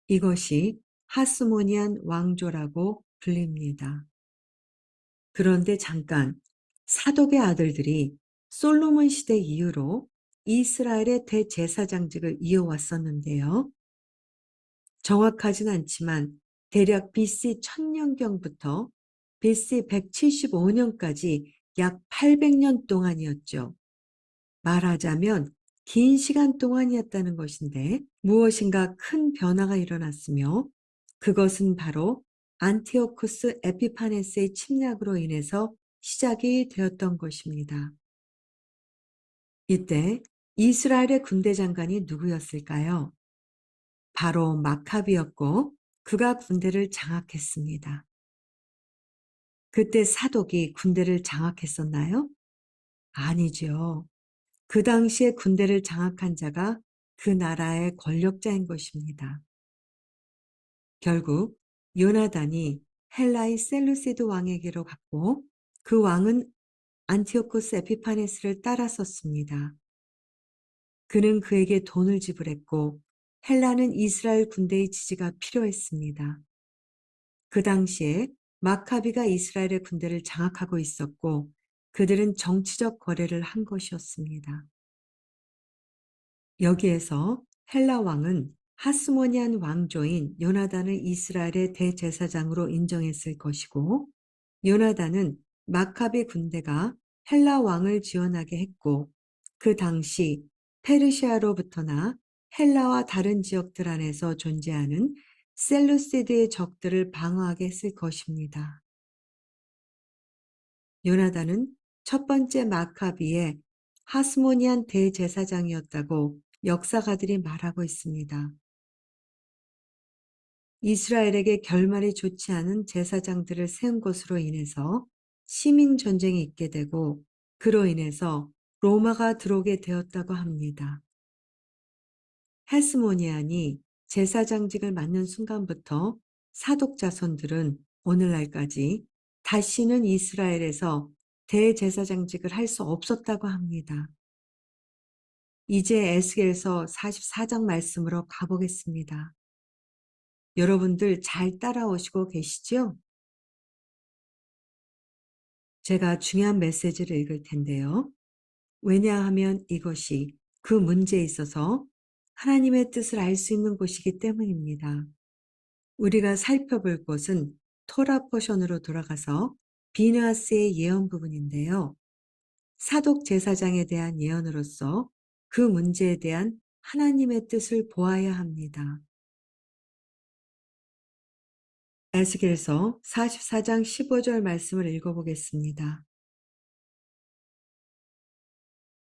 이것이 하스모니안 왕조라고 불립니다. 그런데 잠깐, 사독의 아들들이 솔로몬 시대 이후로 이스라엘의 대제사장직을 이어왔었는데요. 정확하진 않지만 대략 BC 1000년경부터 BC 175년까지 약 800년 동안이었죠. 말하자면 긴 시간 동안이었다는 것인데, 무엇인가 큰 변화가 일어났으며, 그것은 바로 안티오쿠스 에피파네스의 침략으로 인해서 시작이 되었던 것입니다. 이때 이스라엘의 군대 장관이 누구였을까요? 바로 마카비였고, 그가 군대를 장악했습니다. 그때 사독이 군대를 장악했었나요? 아니죠. 그 당시에 군대를 장악한 자가 그 나라의 권력자인 것입니다. 결국 요나단이 헬라의 셀루시드 왕에게로 갔고, 그 왕은 안티오코스 에피파네스를 따랐었습니다. 그는 그에게 돈을 지불했고, 헬라는 이스라엘 군대의 지지가 필요했습니다. 그 당시에 마카비가 이스라엘의 군대를 장악하고 있었고, 그들은 정치적 거래를 한 것이었습니다. 여기에서 헬라 왕은 하스모니안 왕조인 요나단을 이스라엘의 대제사장으로 인정했을 것이고, 요나단은 마카비 군대가 헬라 왕을 지원하게 했고, 그 당시 페르시아로부터나 헬라와 다른 지역들 안에서 존재하는 셀루시드의 적들을 방어하게 했을 것입니다. 요나단은 첫 번째 마카비의 하스모니안 대제사장이었다고 역사가들이 말하고 있습니다. 이스라엘에게 결말이 좋지 않은 제사장들을 세운 것으로 인해서 시민 전쟁이 있게 되고, 그로 인해서 로마가 들어오게 되었다고 합니다. 헤스모니안이 제사장직을 맡는 순간부터 사독 자손들은 오늘날까지 다시는 이스라엘에서 대제사장직을 할 수 없었다고 합니다. 이제 에스겔서 44장 말씀으로 가보겠습니다. 여러분들 잘 따라오시고 계시죠? 제가 중요한 메시지를 읽을 텐데요. 왜냐하면 이것이 그 문제에 있어서 하나님의 뜻을 알 수 있는 곳이기 때문입니다. 우리가 살펴볼 것은 토라 포션으로 돌아가서 비느하스의 예언 부분인데요. 사독 제사장에 대한 예언으로서 그 문제에 대한 하나님의 뜻을 보아야 합니다. 에스겔서 44장 15절 말씀을 읽어보겠습니다.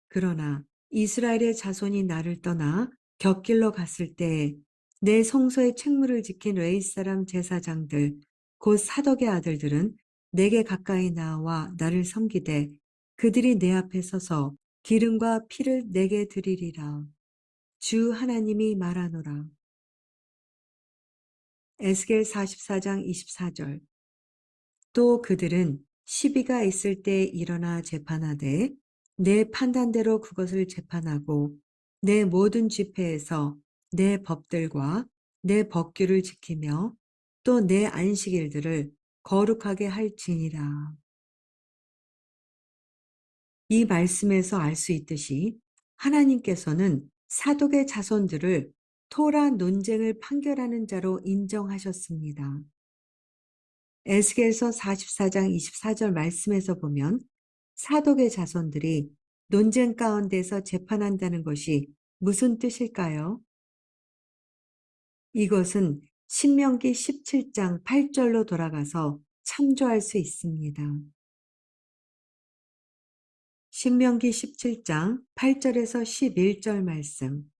그러나 이스라엘의 자손이 나를 떠나 곁길로 갔을 때에 내 성소의 책무를 지킨 웨이 사람 제사장들 곧 사독의 아들들은 내게 가까이 나와 나를 섬기되 그들이 내 앞에 서서 기름과 피를 내게 드리리라. 주 하나님이 말하노라. 에스겔 44장 24절. 또 그들은 시비가 있을 때 일어나 재판하되 내 판단대로 그것을 재판하고 내 모든 집회에서 내 법들과 내 법규를 지키며 또 내 안식일들을 거룩하게 할지니라. 이 말씀에서 알 수 있듯이 하나님께서는 사독의 자손들을 토라 논쟁을 판결하는 자로 인정하셨습니다. 에스겔서 44장 24절 말씀에서 보면 사독의 자손들이 논쟁 가운데서 재판한다는 것이 무슨 뜻일까요? 이것은 신명기 17장 8절로 돌아가서 참조할 수 있습니다. 신명기 17장 8절에서 11절 말씀.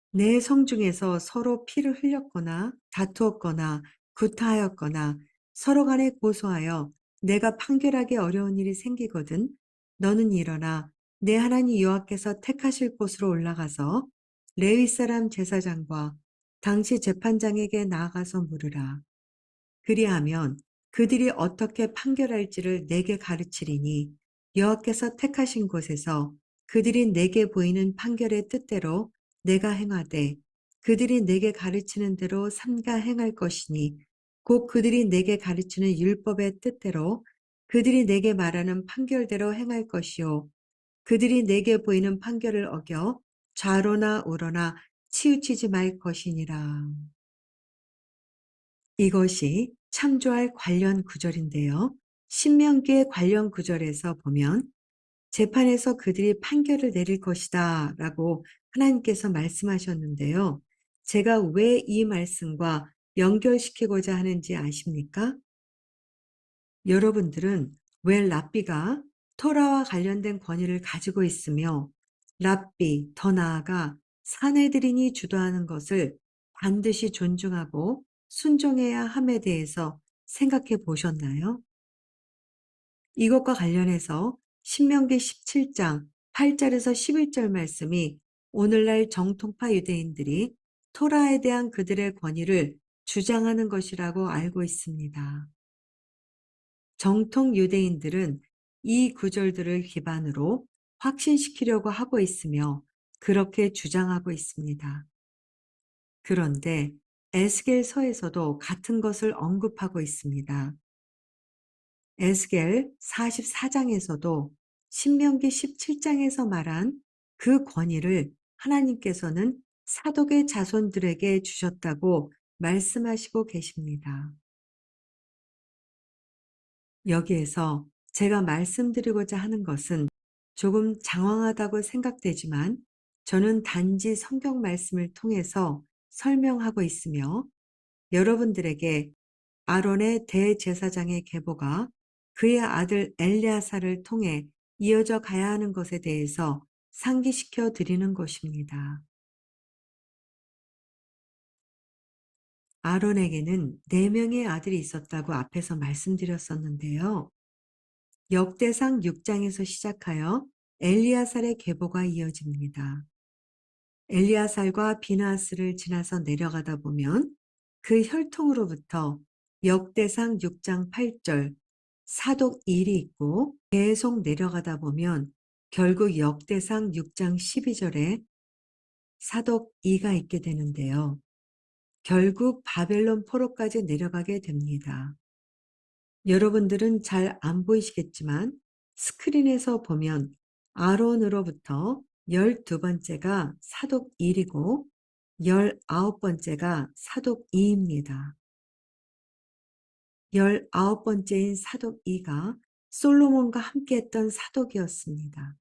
내 성중에서 서로 피를 흘렸거나 다투었거나 구타하였거나 서로 간에 고소하여 내가 판결하기 어려운 일이 생기거든 너는 일어나 내 하나님 여호와께서 택하실 곳으로 올라가서 레위 사람 제사장과 당시 재판장에게 나아가서 물으라. 그리하면 그들이 어떻게 판결할지를 내게 가르치리니 여호와께서 택하신 곳에서 그들이 내게 보이는 판결의 뜻대로 내가 행하되 그들이 내게 가르치는 대로 삼가 행할 것이니 곧 그들이 내게 가르치는 율법의 뜻대로 그들이 내게 말하는 판결대로 행할 것이요 그들이 내게 보이는 판결을 어겨 좌로나 우로나 치우치지 말 것이니라. 이것이 참조할 관련 구절인데요. 신명기의 관련 구절에서 보면 재판에서 그들이 판결을 내릴 것이다 라고 하나님께서 말씀하셨는데요. 제가 왜 이 말씀과 연결시키고자 하는지 아십니까? 여러분들은 왜 랍비가 토라와 관련된 권위를 가지고 있으며 랍비, 더 나아가 사내들인이 주도하는 것을 반드시 존중하고 순종해야 함에 대해서 생각해 보셨나요? 이것과 관련해서 신명기 17장 8절에서 11절 말씀이 오늘날 정통파 유대인들이 토라에 대한 그들의 권위를 주장하는 것이라고 알고 있습니다. 정통 유대인들은 이 구절들을 기반으로 확신시키려고 하고 있으며 그렇게 주장하고 있습니다. 그런데 에스겔서에서도 같은 것을 언급하고 있습니다. 에스겔 44장에서도 신명기 17장에서 말한 그 권위를 하나님께서는 사독의 자손들에게 주셨다고 말씀하시고 계십니다. 여기에서 제가 말씀드리고자 하는 것은 조금 장황하다고 생각되지만 저는 단지 성경 말씀을 통해서 설명하고 있으며 여러분들에게 아론의 대제사장의 계보가 그의 아들 엘리야사를 통해 이어져 가야 하는 것에 대해서 상기시켜 드리는 것입니다. 아론에게는 4명의 아들이 있었다고 앞에서 말씀드렸었는데요. 역대상 6장에서 시작하여 엘리야살의 계보가 이어집니다. 엘리야살과 비나스를 지나서 내려가다 보면 그 혈통으로부터 역대상 6장 8절 사독 1이 있고 계속 내려가다 보면 결국 역대상 6장 12절에 사독 2가 있게 되는데요. 결국 바벨론 포로까지 내려가게 됩니다. 여러분들은 잘 안 보이시겠지만 스크린에서 보면 아론으로부터 12번째가 사독 1이고 19번째가 사독 2입니다. 19번째인 사독 2가 솔로몬과 함께했던 사독이었습니다.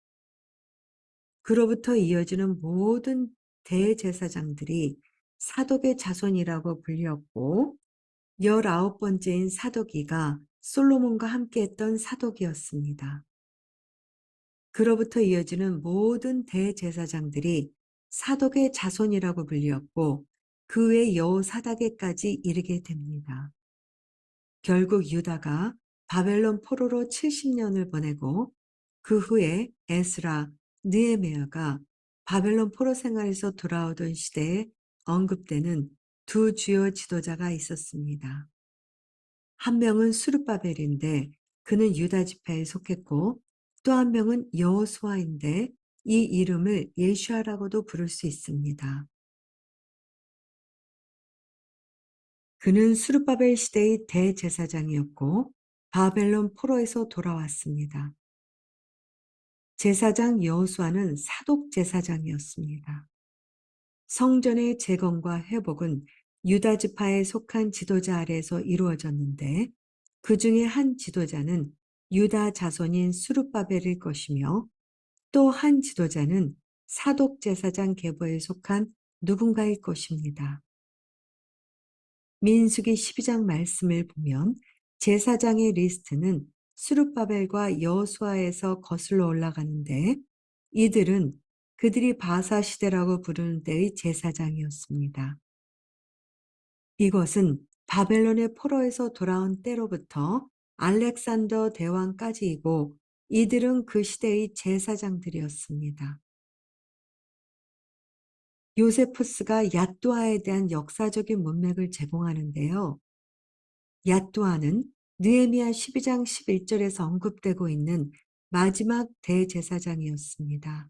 그로부터 이어지는 모든 대제사장들이 사독의 자손이라고 불렸고 19번째인 사독 2가 솔로몬과 함께했던 사독이었습니다. 그로부터 이어지는 모든 대제사장들이 사독의 자손이라고 불렸고 그 외 여호사닥에까지 이르게 됩니다. 결국 유다가 바벨론 포로로 70년을 보내고 그 후에 에스라, 느헤미야가 바벨론 포로 생활에서 돌아오던 시대에 언급되는 두 주요 지도자가 있었습니다. 한 명은 수르바벨인데 그는 유다 지파에 속했고 또 한 명은 여호수아인데 이 이름을 예슈아라고도 부를 수 있습니다. 그는 수르바벨 시대의 대제사장이었고 바벨론 포로에서 돌아왔습니다. 제사장 여호수아는 사독 제사장이었습니다. 성전의 재건과 회복은 유다 지파에 속한 지도자 아래에서 이루어졌는데 그 중에 한 지도자는 유다 자손인 수르바벨일 것이며 또 한 지도자는 사독 제사장 계보에 속한 누군가일 것입니다. 민수기 12장 말씀을 보면 제사장의 리스트는 수르바벨과 여호수아에서 거슬러 올라가는데 이들은 그들이 바사 시대라고 부르는 때의 제사장이었습니다. 이것은 바벨론의 포로에서 돌아온 때로부터 알렉산더 대왕까지이고 이들은 그 시대의 제사장들이었습니다. 요세푸스가 얏도아에 대한 역사적인 문맥을 제공하는데요. 얏도아는 느헤미야 12장 11절에서 언급되고 있는 마지막 대제사장이었습니다.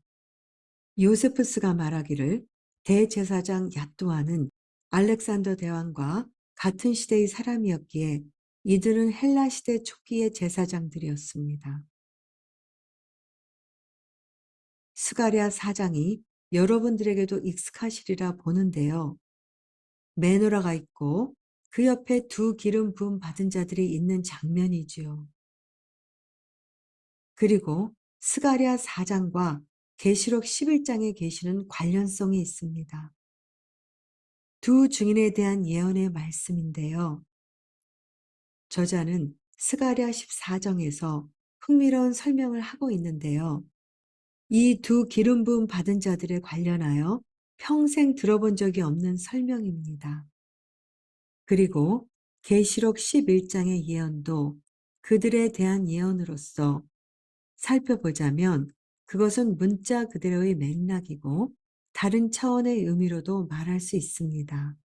요세푸스가 말하기를 대제사장 얏도아는 알렉산더 대왕과 같은 시대의 사람이었기에 이들은 헬라 시대 초기의 제사장들이었습니다. 스가랴 4장이 여러분들에게도 익숙하시리라 보는데요. 메노라가 있고 그 옆에 두 기름 부음 받은 자들이 있는 장면이지요. 그리고 스가랴 4장과 계시록 11장에 계시는 관련성이 있습니다. 두 증인에 대한 예언의 말씀인데요. 저자는 스가랴 14장에서 흥미로운 설명을 하고 있는데요. 이 두 기름 부음 받은 자들에 관련하여 평생 들어본 적이 없는 설명입니다. 그리고 계시록 11장의 예언도 그들에 대한 예언으로서 살펴보자면 그것은 문자 그대로의 맥락이고 다른 차원의 의미로도 말할 수 있습니다.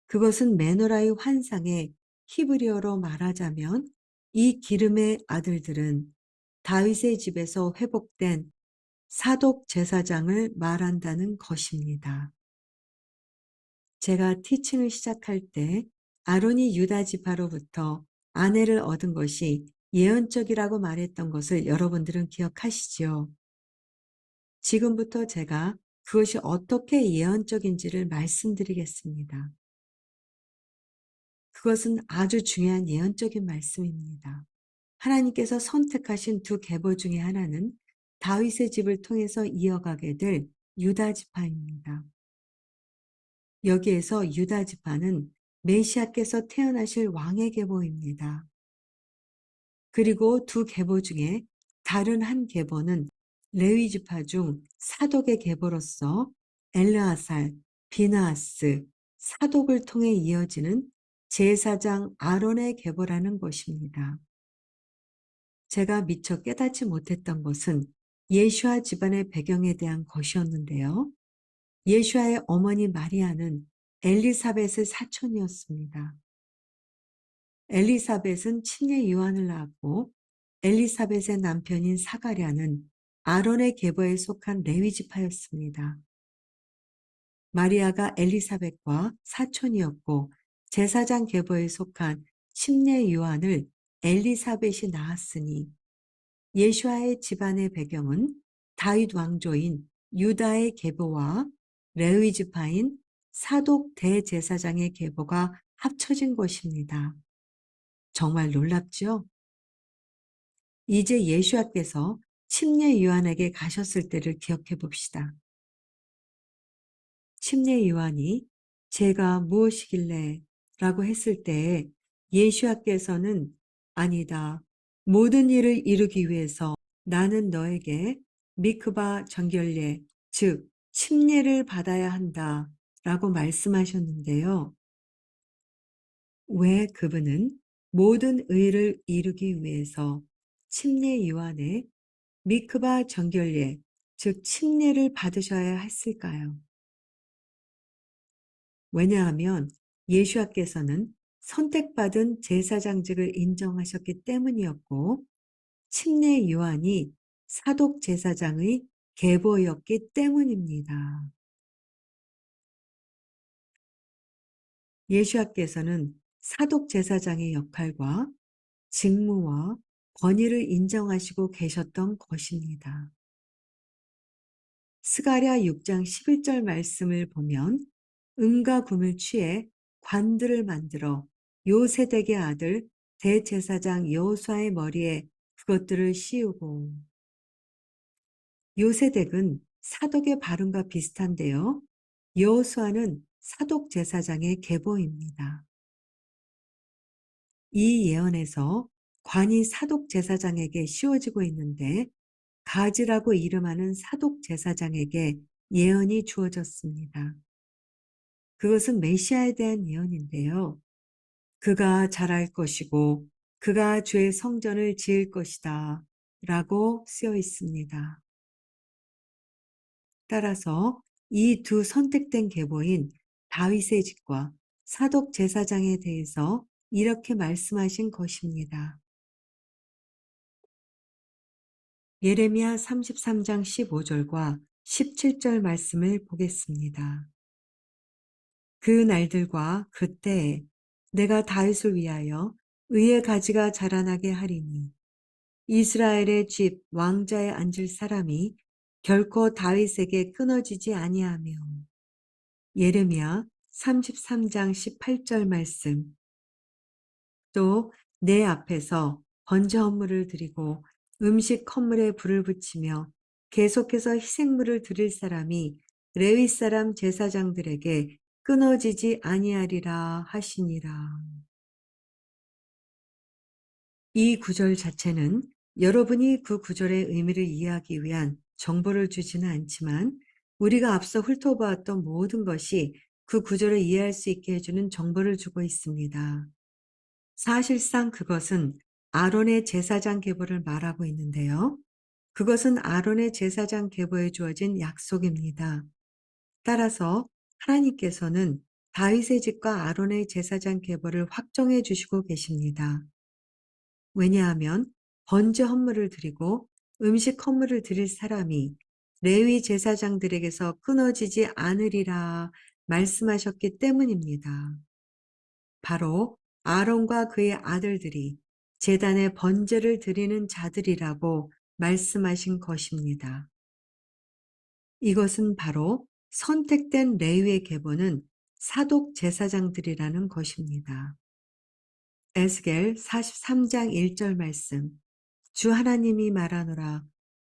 그것은 메노라의 환상에 히브리어로 말하자면 이 기름의 아들들은 다윗의 집에서 회복된 사독 제사장을 말한다는 것입니다. 제가 티칭을 시작할 때 아론이 유다 지파로부터 아내를 얻은 것이 예언적이라고 말했던 것을 여러분들은 기억하시지요? 지금부터 제가 그것이 어떻게 예언적인지를 말씀드리겠습니다. 그것은 아주 중요한 예언적인 말씀입니다. 하나님께서 선택하신 두 계보 중에 하나는 다윗의 집을 통해서 이어가게 될 유다 지파입니다. 여기에서 유다 지파는 메시아께서 태어나실 왕의 계보입니다. 그리고 두 계보 중에 다른 한 계보는 레위 지파 중 사독의 계보로서 엘르아살, 비나하스, 사독을 통해 이어지는 제사장 아론의 계보라는 것입니다. 제가 미처 깨닫지 못했던 것은 예슈아 집안의 배경에 대한 것이었는데요. 예슈아의 어머니 마리아는 엘리사벳의 사촌이었습니다. 엘리사벳은 친례 요한을 낳았고 엘리사벳의 남편인 사가랴는 아론의 계보에 속한 레위 지파였습니다. 마리아가 엘리사벳과 사촌이었고 제사장 계보에 속한 침례 요한을 엘리사벳이 낳았으니 예슈아의 집안의 배경은 다윗 왕조인 유다의 계보와 레위 지파인 사독 대제사장의 계보가 합쳐진 것입니다. 정말 놀랍죠? 이제 예수와께서 침례 요한에게 가셨을 때를 기억해 봅시다. 침례 요한이 제가 무엇이길래 라고 했을 때 예수와께서는 아니다. 모든 일을 이루기 위해서 나는 너에게 미크바 정결례, 즉 침례를 받아야 한다 라고 말씀하셨는데요. 왜 그분은 모든 의를 이루기 위해서 침례 요한의 미크바 정결례, 즉 침례를 받으셔야 했을까요? 왜냐하면 예수와께서는 선택받은 제사장직을 인정하셨기 때문이었고, 침례 요한이 사독 제사장의 계보였기 때문입니다. 예수께서는 사독 제사장의 역할과 직무와 권위를 인정하시고 계셨던 것입니다. 스가랴 6장 11절 말씀을 보면 은과 금을 취해 관들을 만들어 요세덱의 아들 대제사장 여호수아의 머리에 그것들을 씌우고, 요세덱은 사독의 발음과 비슷한데요. 여호수아는 사독 제사장의 계보입니다. 이 예언에서 관이 사독 제사장에게 씌워지고 있는데, 가지라고 이름하는 사독 제사장에게 예언이 주어졌습니다. 그것은 메시아에 대한 예언인데요. 그가 자랄 것이고 그가 주의 성전을 지을 것이다 라고 쓰여 있습니다. 따라서 이 두 선택된 계보인 다윗의 집과 사독 제사장에 대해서 이렇게 말씀하신 것입니다. 예레미야 33장 15절과 17절 말씀을 보겠습니다. 그 날들과 그때에 내가 다윗을 위하여 의의 가지가 자라나게 하리니 이스라엘의 집 왕자에 앉을 사람이 결코 다윗에게 끊어지지 아니하며. 예레미야 33장 18절 말씀. 또 내 앞에서 번제 헌물을 드리고 음식 헌물에 불을 붙이며 계속해서 희생물을 드릴 사람이 레위 사람 제사장들에게 끊어지지 아니하리라 하시니라. 이 구절 자체는 여러분이 그 구절의 의미를 이해하기 위한 정보를 주지는 않지만, 우리가 앞서 훑어보았던 모든 것이 그 구절을 이해할 수 있게 해주는 정보를 주고 있습니다. 사실상 그것은 아론의 제사장 계보를 말하고 있는데요. 그것은 아론의 제사장 계보에 주어진 약속입니다. 따라서 하나님께서는 다윗의 집과 아론의 제사장 계보를 확정해 주시고 계십니다. 왜냐하면 번제 헌물을 드리고 음식 헌물을 드릴 사람이 레위 제사장들에게서 끊어지지 않으리라 말씀하셨기 때문입니다. 바로 아론과 그의 아들들이 제단에 번제를 드리는 자들이라고 말씀하신 것입니다. 이것은 바로 선택된 레위의 계보는 사독 제사장들이라는 것입니다. 에스겔 43장 1절 말씀. 주 하나님이 말하노라.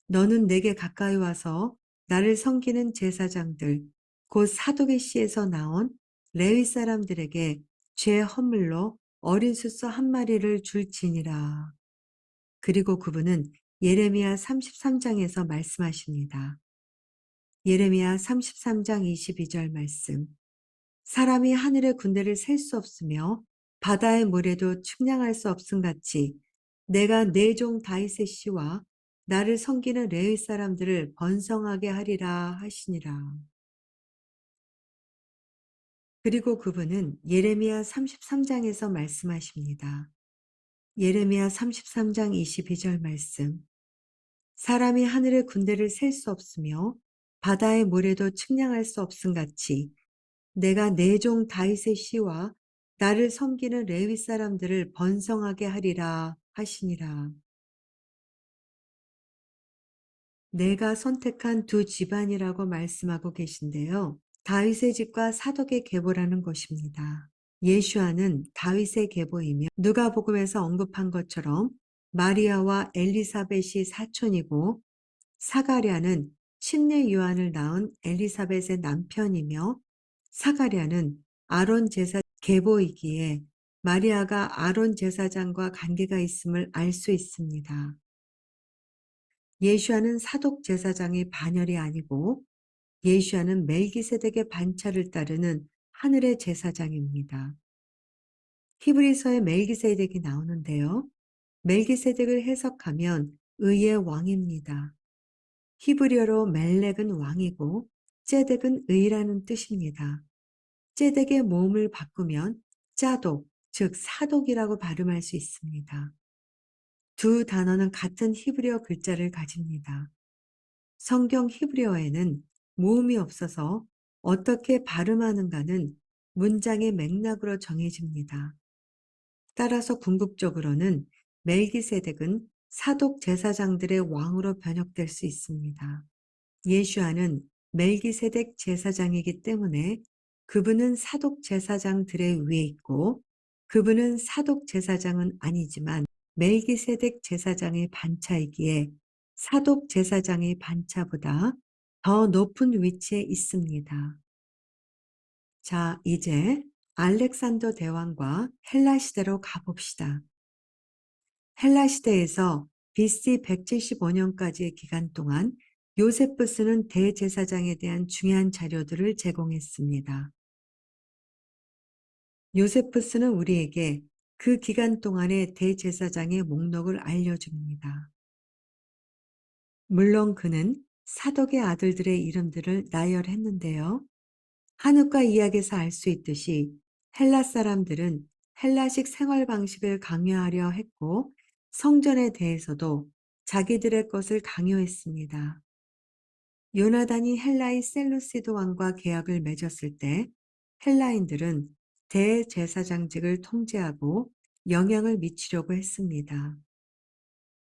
너는 내게 가까이 와서 나를 섬기는 제사장들, 곧 사독의 씨에서 나온 레위 사람들에게 죄 헌물로 어린 숫소 한 마리를 줄지니라. 그리고 그분은 예레미야 33장에서 말씀하십니다. 예레미야 33장 22절 말씀. 사람이 하늘의 군대를 셀 수 없으며 바다의 모래도 측량할 수 없음 같이 내가 내 종 다윗의 씨와 나를 섬기는 레위 사람들을 번성하게 하리라 하시니라. 그리고 그분은 예레미야 33장에서 말씀하십니다. 예레미야 33장 22절 말씀. 사람이 하늘의 군대를 셀 수 없으며 바다의 모래도 측량할 수 없음 같이 내가 내 종 다윗의 씨와 나를 섬기는 레위 사람들을 번성하게 하리라 하시니라. 내가 선택한 두 집안이라고 말씀하고 계신데요. 다윗의 집과 사독의 계보라는 것입니다. 예슈아는 다윗의 계보이며 누가복음에서 언급한 것처럼 마리아와 엘리사벳이 사촌이고, 사가랴는 침례 요한을 낳은 엘리사벳의 남편이며, 사가랴는 아론 제사 계보이기에 마리아가 아론 제사장과 관계가 있음을 알 수 있습니다. 예슈아는 사독 제사장의 반열이 아니고 예슈아는 멜기세덱의 반차를 따르는 하늘의 제사장입니다. 히브리서에 멜기세덱이 나오는데요. 멜기세덱을 해석하면 의의 왕입니다. 히브리어로 멜렉은 왕이고 ጼ덱은 의라는 뜻입니다. ጼ덱의 모음을 바꾸면 짜독, 즉 사독이라고 발음할 수 있습니다. 두 단어는 같은 히브리어 글자를 가집니다. 성경 히브리어에는 모음이 없어서 어떻게 발음하는가는 문장의 맥락으로 정해집니다. 따라서 궁극적으로는 멜기세덱은 사독 제사장들의 왕으로 번역될 수 있습니다. 예수아는 멜기세덱 제사장이기 때문에 그분은 사독 제사장들의 위에 있고 그분은 사독 제사장은 아니지만 멜기세덱 제사장의 반차이기에 사독 제사장의 반차보다 더 높은 위치에 있습니다. 자, 이제 알렉산더 대왕과 헬라 시대로 가봅시다. 헬라 시대에서 BC 175년까지의 기간 동안 요세푸스는 대제사장에 대한 중요한 자료들을 제공했습니다. 요세푸스는 우리에게 그 기간 동안의 대제사장의 목록을 알려줍니다. 물론 그는 사독의 아들들의 이름들을 나열했는데요. 한옥과 이야기에서 알 수 있듯이 헬라 사람들은 헬라식 생활 방식을 강요하려 했고 성전에 대해서도 자기들의 것을 강요했습니다. 요나단이 헬라의 셀루시드 왕과 계약을 맺었을 때 헬라인들은 대제사장직을 통제하고 영향을 미치려고 했습니다.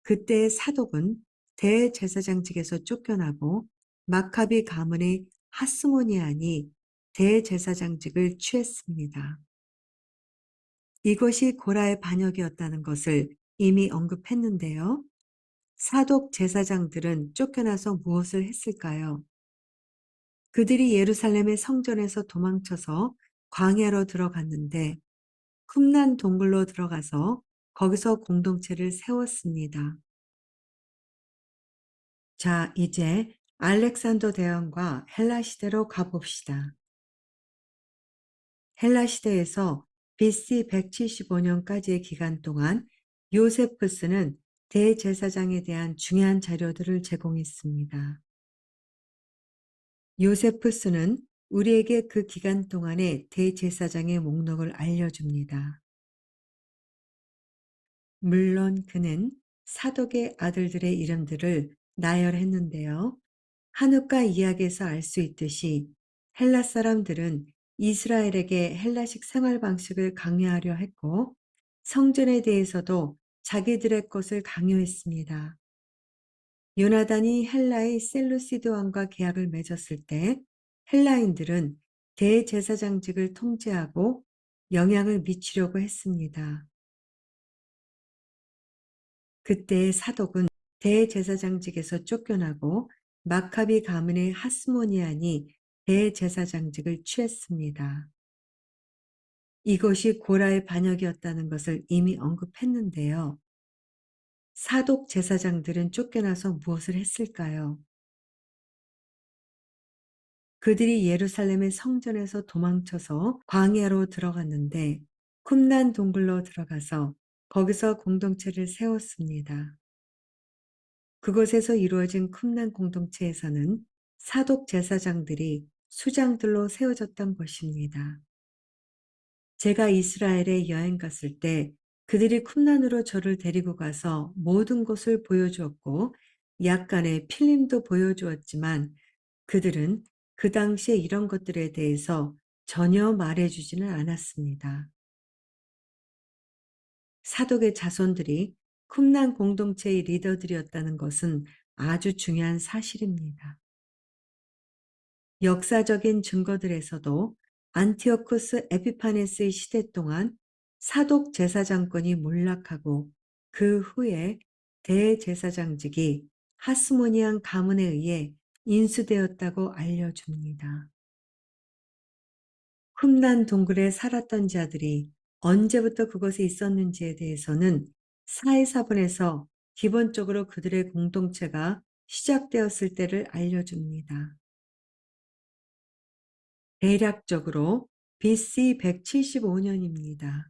그때의 사독은 대제사장직에서 쫓겨나고 마카비 가문의 하스모니안이 대제사장직을 취했습니다. 이것이 고라의 반역이었다는 것을 이미 언급했는데요. 사독 제사장들은 쫓겨나서 무엇을 했을까요? 그들이 예루살렘의 성전에서 도망쳐서 광야로 들어갔는데 쿰란 동굴로 들어가서 거기서 공동체를 세웠습니다. 자, 이제 알렉산더 대왕과 헬라 시대로 가봅시다. 헬라 시대에서 BC 175년까지의 기간 동안 요세푸스는 대제사장에 대한 중요한 자료들을 제공했습니다. 요세푸스는 우리에게 그 기간 동안의 대제사장의 목록을 알려줍니다. 물론 그는 사독의 아들들의 이름들을 나열했는데요. 한옥과 이야기에서 알 수 있듯이 헬라 사람들은 이스라엘에게 헬라식 생활 방식을 강요하려 했고 성전에 대해서도 자기들의 것을 강요했습니다. 요나단이 헬라의 셀루시드 왕과 계약을 맺었을 때 헬라인들은 대제사장직을 통제하고 영향을 미치려고 했습니다. 그때의 사독은 대제사장직에서 쫓겨나고 마카비 가문의 하스모니안이 대제사장직을 취했습니다. 이것이 고라의 반역이었다는 것을 이미 언급했는데요. 사독 제사장들은 쫓겨나서 무엇을 했을까요? 그들이 예루살렘의 성전에서 도망쳐서 광야로 들어갔는데 쿰란 동굴로 들어가서 거기서 공동체를 세웠습니다. 그곳에서 이루어진 쿰란 공동체에서는 사독 제사장들이 수장들로 세워졌던 것입니다. 제가 이스라엘에 여행 갔을 때 그들이 쿰란으로 저를 데리고 가서 모든 것을 보여주었고 약간의 필름도 보여주었지만 그들은 그 당시에 이런 것들에 대해서 전혀 말해주지는 않았습니다. 사독의 자손들이 쿰란 공동체의 리더들이었다는 것은 아주 중요한 사실입니다. 역사적인 증거들에서도 안티오쿠스 에피파네스의 시대 동안 사독 제사장권이 몰락하고 그 후에 대제사장직이 하스모니안 가문에 의해 인수되었다고 알려줍니다. 쿰란 동굴에 살았던 자들이 언제부터 그곳에 있었는지에 대해서는 사회사본에서 기본적으로 그들의 공동체가 시작되었을 때를 알려줍니다. 대략적으로 BC 175년입니다.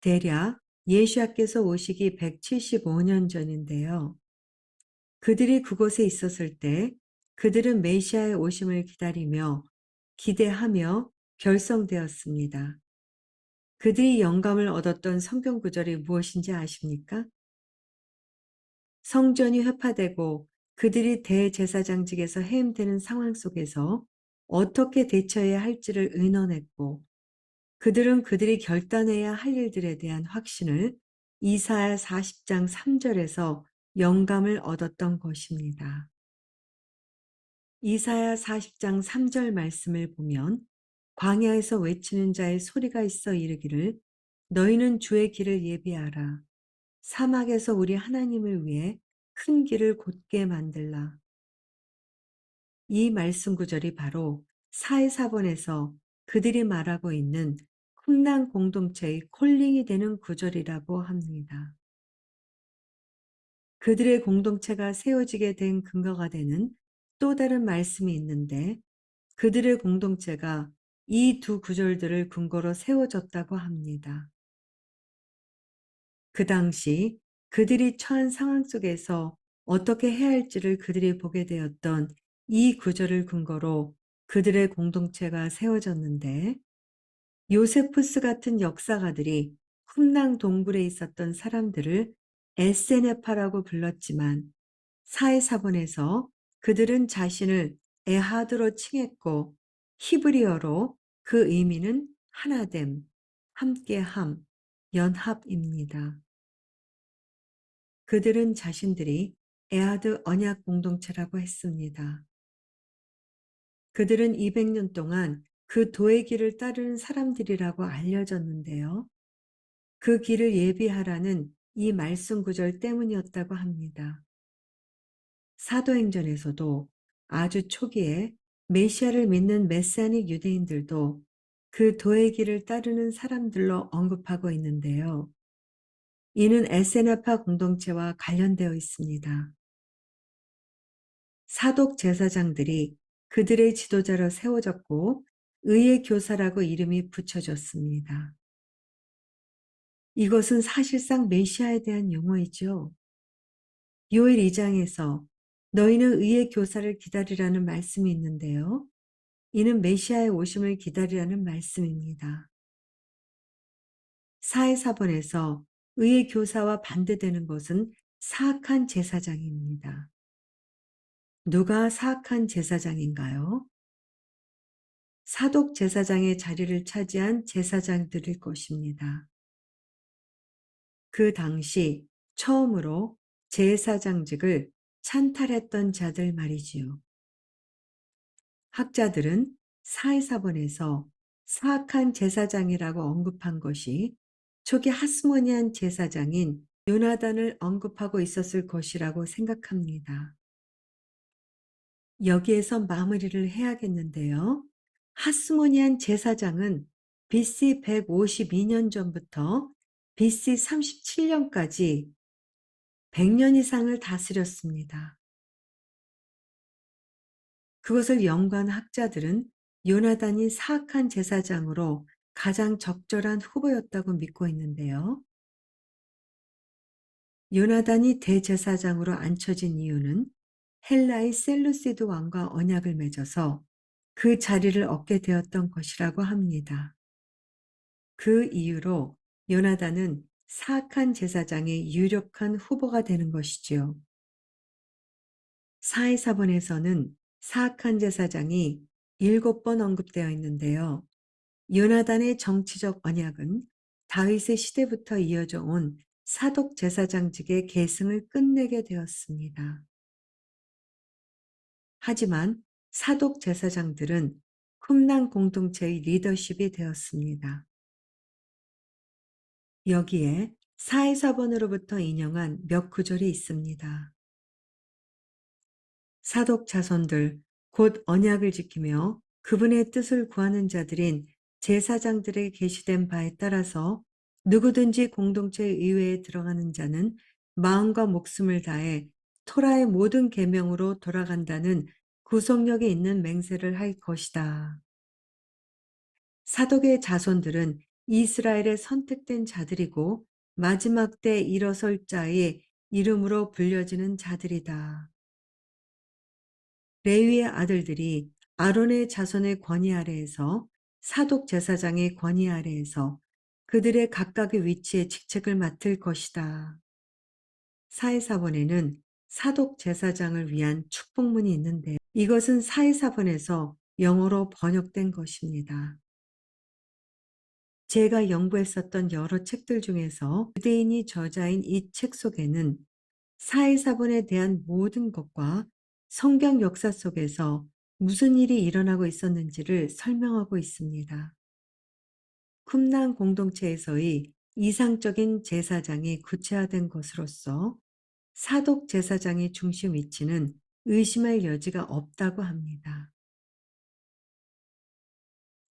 대략 예수야께서 오시기 175년 전인데요. 그들이 그곳에 있었을 때 그들은 메시아의 오심을 기다리며 기대하며 결성되었습니다. 그들이 영감을 얻었던 성경 구절이 무엇인지 아십니까? 성전이 회파되고 그들이 대제사장직에서 해임되는 상황 속에서 어떻게 대처해야 할지를 의논했고, 그들은 그들이 결단해야 할 일들에 대한 확신을 이사야 40장 3절에서 영감을 얻었던 것입니다. 이사야 40장 3절 말씀을 보면 광야에서 외치는 자의 소리가 있어 이르기를 너희는 주의 길을 예비하라. 사막에서 우리 하나님을 위해 큰 길을 곧게 만들라. 이 말씀 구절이 바로 사회사본에서 그들이 말하고 있는 쿰랑 공동체의 콜링이 되는 구절이라고 합니다. 그들의 공동체가 세워지게 된 근거가 되는 또 다른 말씀이 있는데, 그들의 공동체가 이 두 구절들을 근거로 세워졌다고 합니다. 그 당시 그들이 처한 상황 속에서 어떻게 해야 할지를 그들이 보게 되었던 이 구절을 근거로 그들의 공동체가 세워졌는데, 요세푸스 같은 역사가들이 쿰랑 동굴에 있었던 사람들을 에세네파라고 불렀지만 사해사본에서 그들은 자신을 에하드로 칭했고, 히브리어로 그 의미는 하나됨, 함께함, 연합입니다. 그들은 자신들이 에하드 언약 공동체라고 했습니다. 그들은 200년 동안 그 도의 길을 따르는 사람들이라고 알려졌는데요. 그 길을 예비하라는 이 말씀 구절 때문이었다고 합니다. 사도행전에서도 아주 초기에 메시아를 믿는 메시아닉 유대인들도 그 도의 길을 따르는 사람들로 언급하고 있는데요. 이는 에세나파 공동체와 관련되어 있습니다. 사독 제사장들이 그들의 지도자로 세워졌고 의의 교사라고 이름이 붙여졌습니다. 이것은 사실상 메시아에 대한 용어이죠. 요엘 2장에서 너희는 의의 교사를 기다리라는 말씀이 있는데요. 이는 메시아의 오심을 기다리라는 말씀입니다. 사회사본에서 의의 교사와 반대되는 것은 사악한 제사장입니다. 누가 사악한 제사장인가요? 사독 제사장의 자리를 차지한 제사장들일 것입니다. 그 당시 처음으로 제사장직을 찬탈했던 자들 말이지요. 학자들은 사회사본에서 사악한 제사장이라고 언급한 것이 초기 하스모니안 제사장인 요나단을 언급하고 있었을 것이라고 생각합니다. 여기에서 마무리를 해야겠는데요. 하스모니안 제사장은 BC 152년 전부터 BC 37년까지 100년 이상을 다스렸습니다. 그것을 연구한 학자들은 요나단이 사악한 제사장으로 가장 적절한 후보였다고 믿고 있는데요. 요나단이 대제사장으로 앉혀진 이유는 헬라의 셀루시드 왕과 언약을 맺어서 그 자리를 얻게 되었던 것이라고 합니다. 그 이유로 요나단은 사악한 제사장의 유력한 후보가 되는 것이지요. 사해사본에서는 사악한 제사장이 7번 언급되어 있는데요. 요나단의 정치적 언약은 다윗의 시대부터 이어져 온 사독 제사장직의 계승을 끝내게 되었습니다. 하지만 사독 제사장들은 쿰랑 공동체의 리더십이 되었습니다. 여기에 사해사본으로부터 인용한 몇 구절이 있습니다. 사독 자손들 곧 언약을 지키며 그분의 뜻을 구하는 자들인 제사장들에게 계시된 바에 따라서 누구든지 공동체 의회에 들어가는 자는 마음과 목숨을 다해 토라의 모든 계명으로 돌아간다는 구속력이 있는 맹세를 할 것이다. 사독의 자손들은 이스라엘의 선택된 자들이고 마지막 때 일어설 자의 이름으로 불려지는 자들이다. 레위의 아들들이 아론의 자손의 권위 아래에서 사독 제사장의 권위 아래에서 그들의 각각의 위치에 직책을 맡을 것이다. 사회사본에는 사독 제사장을 위한 축복문이 있는데 이것은 사회사본에서 영어로 번역된 것입니다. 제가 연구했었던 여러 책들 중에서 유대인이 저자인 이 책 속에는 사회사본에 대한 모든 것과 성경 역사 속에서 무슨 일이 일어나고 있었는지를 설명하고 있습니다. 쿰란 공동체에서의 이상적인 제사장이 구체화된 것으로서 사독 제사장의 중심 위치는 의심할 여지가 없다고 합니다.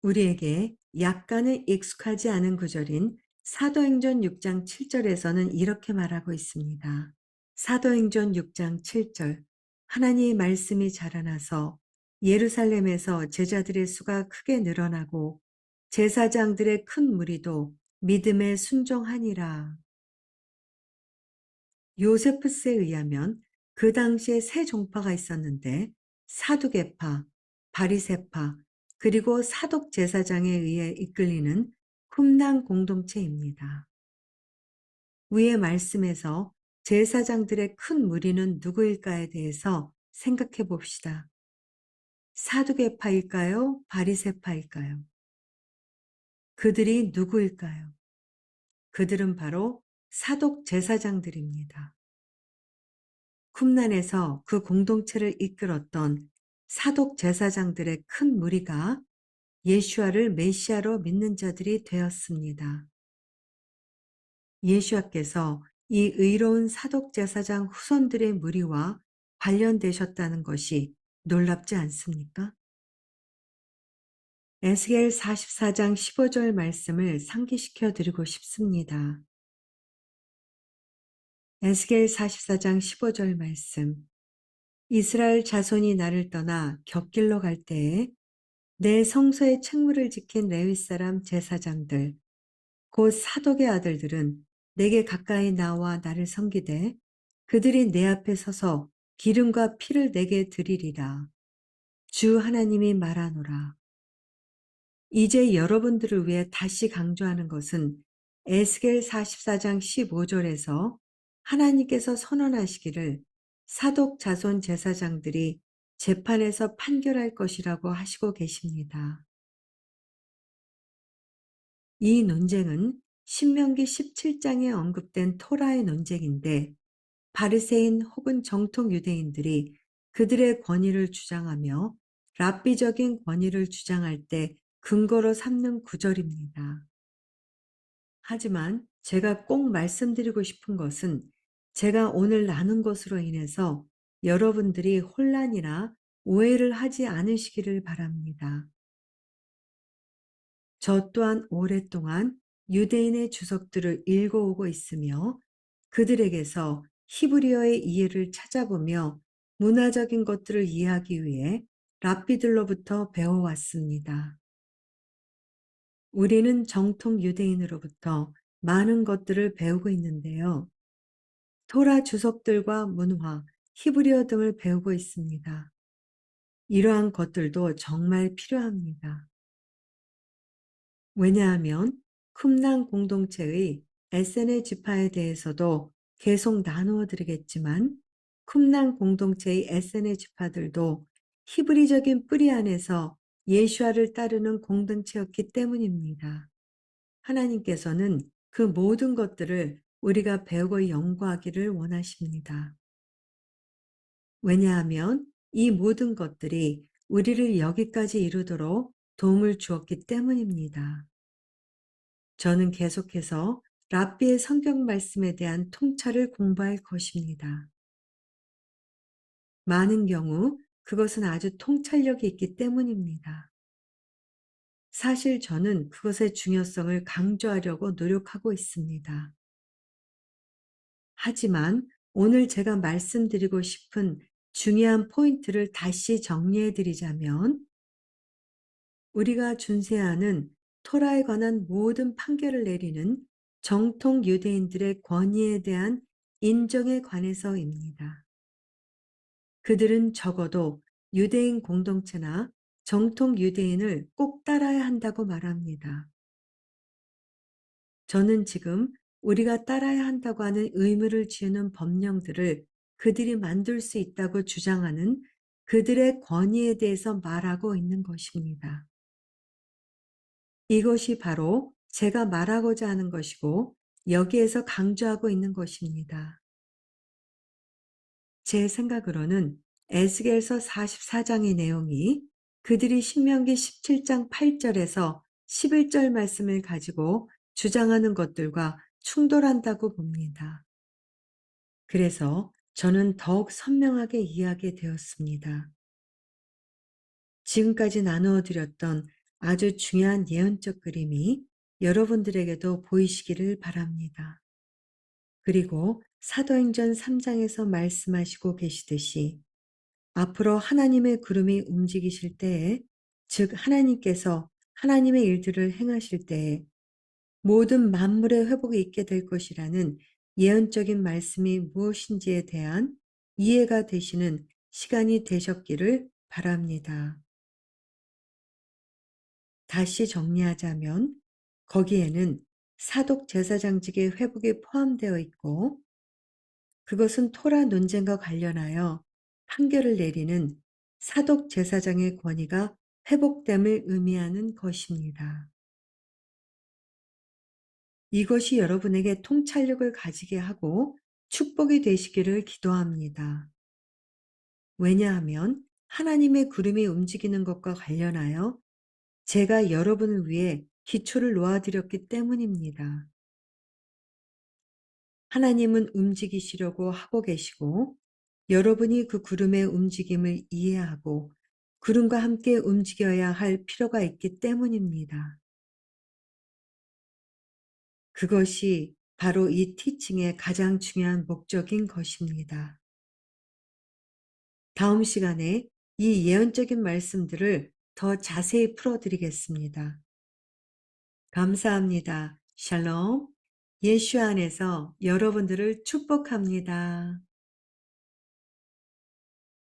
우리에게 약간은 익숙하지 않은 구절인 사도행전 6장 7절에서는 이렇게 말하고 있습니다. 사도행전 6장 7절 하나님의 말씀이 자라나서 예루살렘에서 제자들의 수가 크게 늘어나고 제사장들의 큰 무리도 믿음에 순종하니라. 요세프스에 의하면 그 당시에 세 종파가 있었는데 사두개파, 바리새파, 그리고 사독 제사장에 의해 이끌리는 쿰란 공동체입니다. 위의 말씀에서 제사장들의 큰 무리는 누구일까에 대해서 생각해 봅시다. 사두개파일까요? 바리새파일까요? 그들이 누구일까요? 그들은 바로 사독 제사장들입니다. 쿰란에서 그 공동체를 이끌었던 사독 제사장들의 큰 무리가 예수아를 메시아로 믿는 자들이 되었습니다. 예수아께서 이 의로운 사독 제사장 후손들의 무리와 관련되셨다는 것이 놀랍지 않습니까? 에스겔 44장 15절 말씀을 상기시켜 드리고 싶습니다. 에스겔 44장 15절 말씀. 이스라엘 자손이 나를 떠나 곁길로 갈 때에 내 성소의 책무를 지킨 레위 사람 제사장들, 곧 사독의 아들들은 내게 가까이 나와 나를 섬기되 그들이 내 앞에 서서 기름과 피를 내게 드리리라. 주 하나님이 말하노라. 이제 여러분들을 위해 다시 강조하는 것은 에스겔 44장 15절에서 하나님께서 선언하시기를 사독 자손 제사장들이 재판에서 판결할 것이라고 하시고 계십니다. 이 논쟁은 신명기 17장에 언급된 토라의 논쟁인데 바리새인 혹은 정통 유대인들이 그들의 권위를 주장하며 랍비적인 권위를 주장할 때 근거로 삼는 구절입니다. 하지만 제가 꼭 말씀드리고 싶은 것은 제가 오늘 나눈 것으로 인해서 여러분들이 혼란이나 오해를 하지 않으시기를 바랍니다. 저 또한 오랫동안 유대인의 주석들을 읽어오고 있으며 그들에게서 히브리어의 이해를 찾아보며 문화적인 것들을 이해하기 위해 랍비들로부터 배워왔습니다. 우리는 정통 유대인으로부터 많은 것들을 배우고 있는데요. 토라 주석들과 문화, 히브리어 등을 배우고 있습니다. 이러한 것들도 정말 필요합니다. 왜냐하면 쿰란 공동체의 에세네 지파에 대해서도 계속 나누어 드리겠지만 쿰란 공동체의 에세네 지파들도 히브리적인 뿌리 안에서 예수아를 따르는 공동체였기 때문입니다. 하나님께서는 그 모든 것들을 우리가 배우고 연구하기를 원하십니다. 왜냐하면 이 모든 것들이 우리를 여기까지 이루도록 도움을 주었기 때문입니다. 저는 계속해서 랍비의 성경 말씀에 대한 통찰을 공부할 것입니다. 많은 경우 그것은 아주 통찰력이 있기 때문입니다. 사실 저는 그것의 중요성을 강조하려고 노력하고 있습니다. 하지만 오늘 제가 말씀드리고 싶은 중요한 포인트를 다시 정리해 드리자면 우리가 준세하는 토라에 관한 모든 판결을 내리는 정통 유대인들의 권위에 대한 인정에 관해서입니다. 그들은 적어도 유대인 공동체나 정통 유대인을 꼭 따라야 한다고 말합니다. 저는 지금 우리가 따라야 한다고 하는 의무를 지우는 법령들을 그들이 만들 수 있다고 주장하는 그들의 권위에 대해서 말하고 있는 것입니다. 이것이 바로 제가 말하고자 하는 것이고 여기에서 강조하고 있는 것입니다. 제 생각으로는 에스겔서 44장의 내용이 그들이 신명기 17장 8절에서 11절 말씀을 가지고 주장하는 것들과 충돌한다고 봅니다. 그래서 저는 더욱 선명하게 이해하게 되었습니다. 지금까지 나누어 드렸던 아주 중요한 예언적 그림이 여러분들에게도 보이시기를 바랍니다. 그리고 사도행전 3장에서 말씀하시고 계시듯이 앞으로 하나님의 구름이 움직이실 때에, 즉 하나님께서 하나님의 일들을 행하실 때에 모든 만물의 회복이 있게 될 것이라는 예언적인 말씀이 무엇인지에 대한 이해가 되시는 시간이 되셨기를 바랍니다. 다시 정리하자면 거기에는 사독 제사장직의 회복이 포함되어 있고 그것은 토라 논쟁과 관련하여 판결을 내리는 사독 제사장의 권위가 회복됨을 의미하는 것입니다. 이것이 여러분에게 통찰력을 가지게 하고 축복이 되시기를 기도합니다. 왜냐하면 하나님의 구름이 움직이는 것과 관련하여 제가 여러분을 위해 기초를 놓아드렸기 때문입니다. 하나님은 움직이시려고 하고 계시고 여러분이 그 구름의 움직임을 이해하고 구름과 함께 움직여야 할 필요가 있기 때문입니다. 그것이 바로 이 티칭의 가장 중요한 목적인 것입니다. 다음 시간에 이 예언적인 말씀들을 더 자세히 풀어드리겠습니다. 감사합니다. 샬롬. 예수 안에서 여러분들을 축복합니다.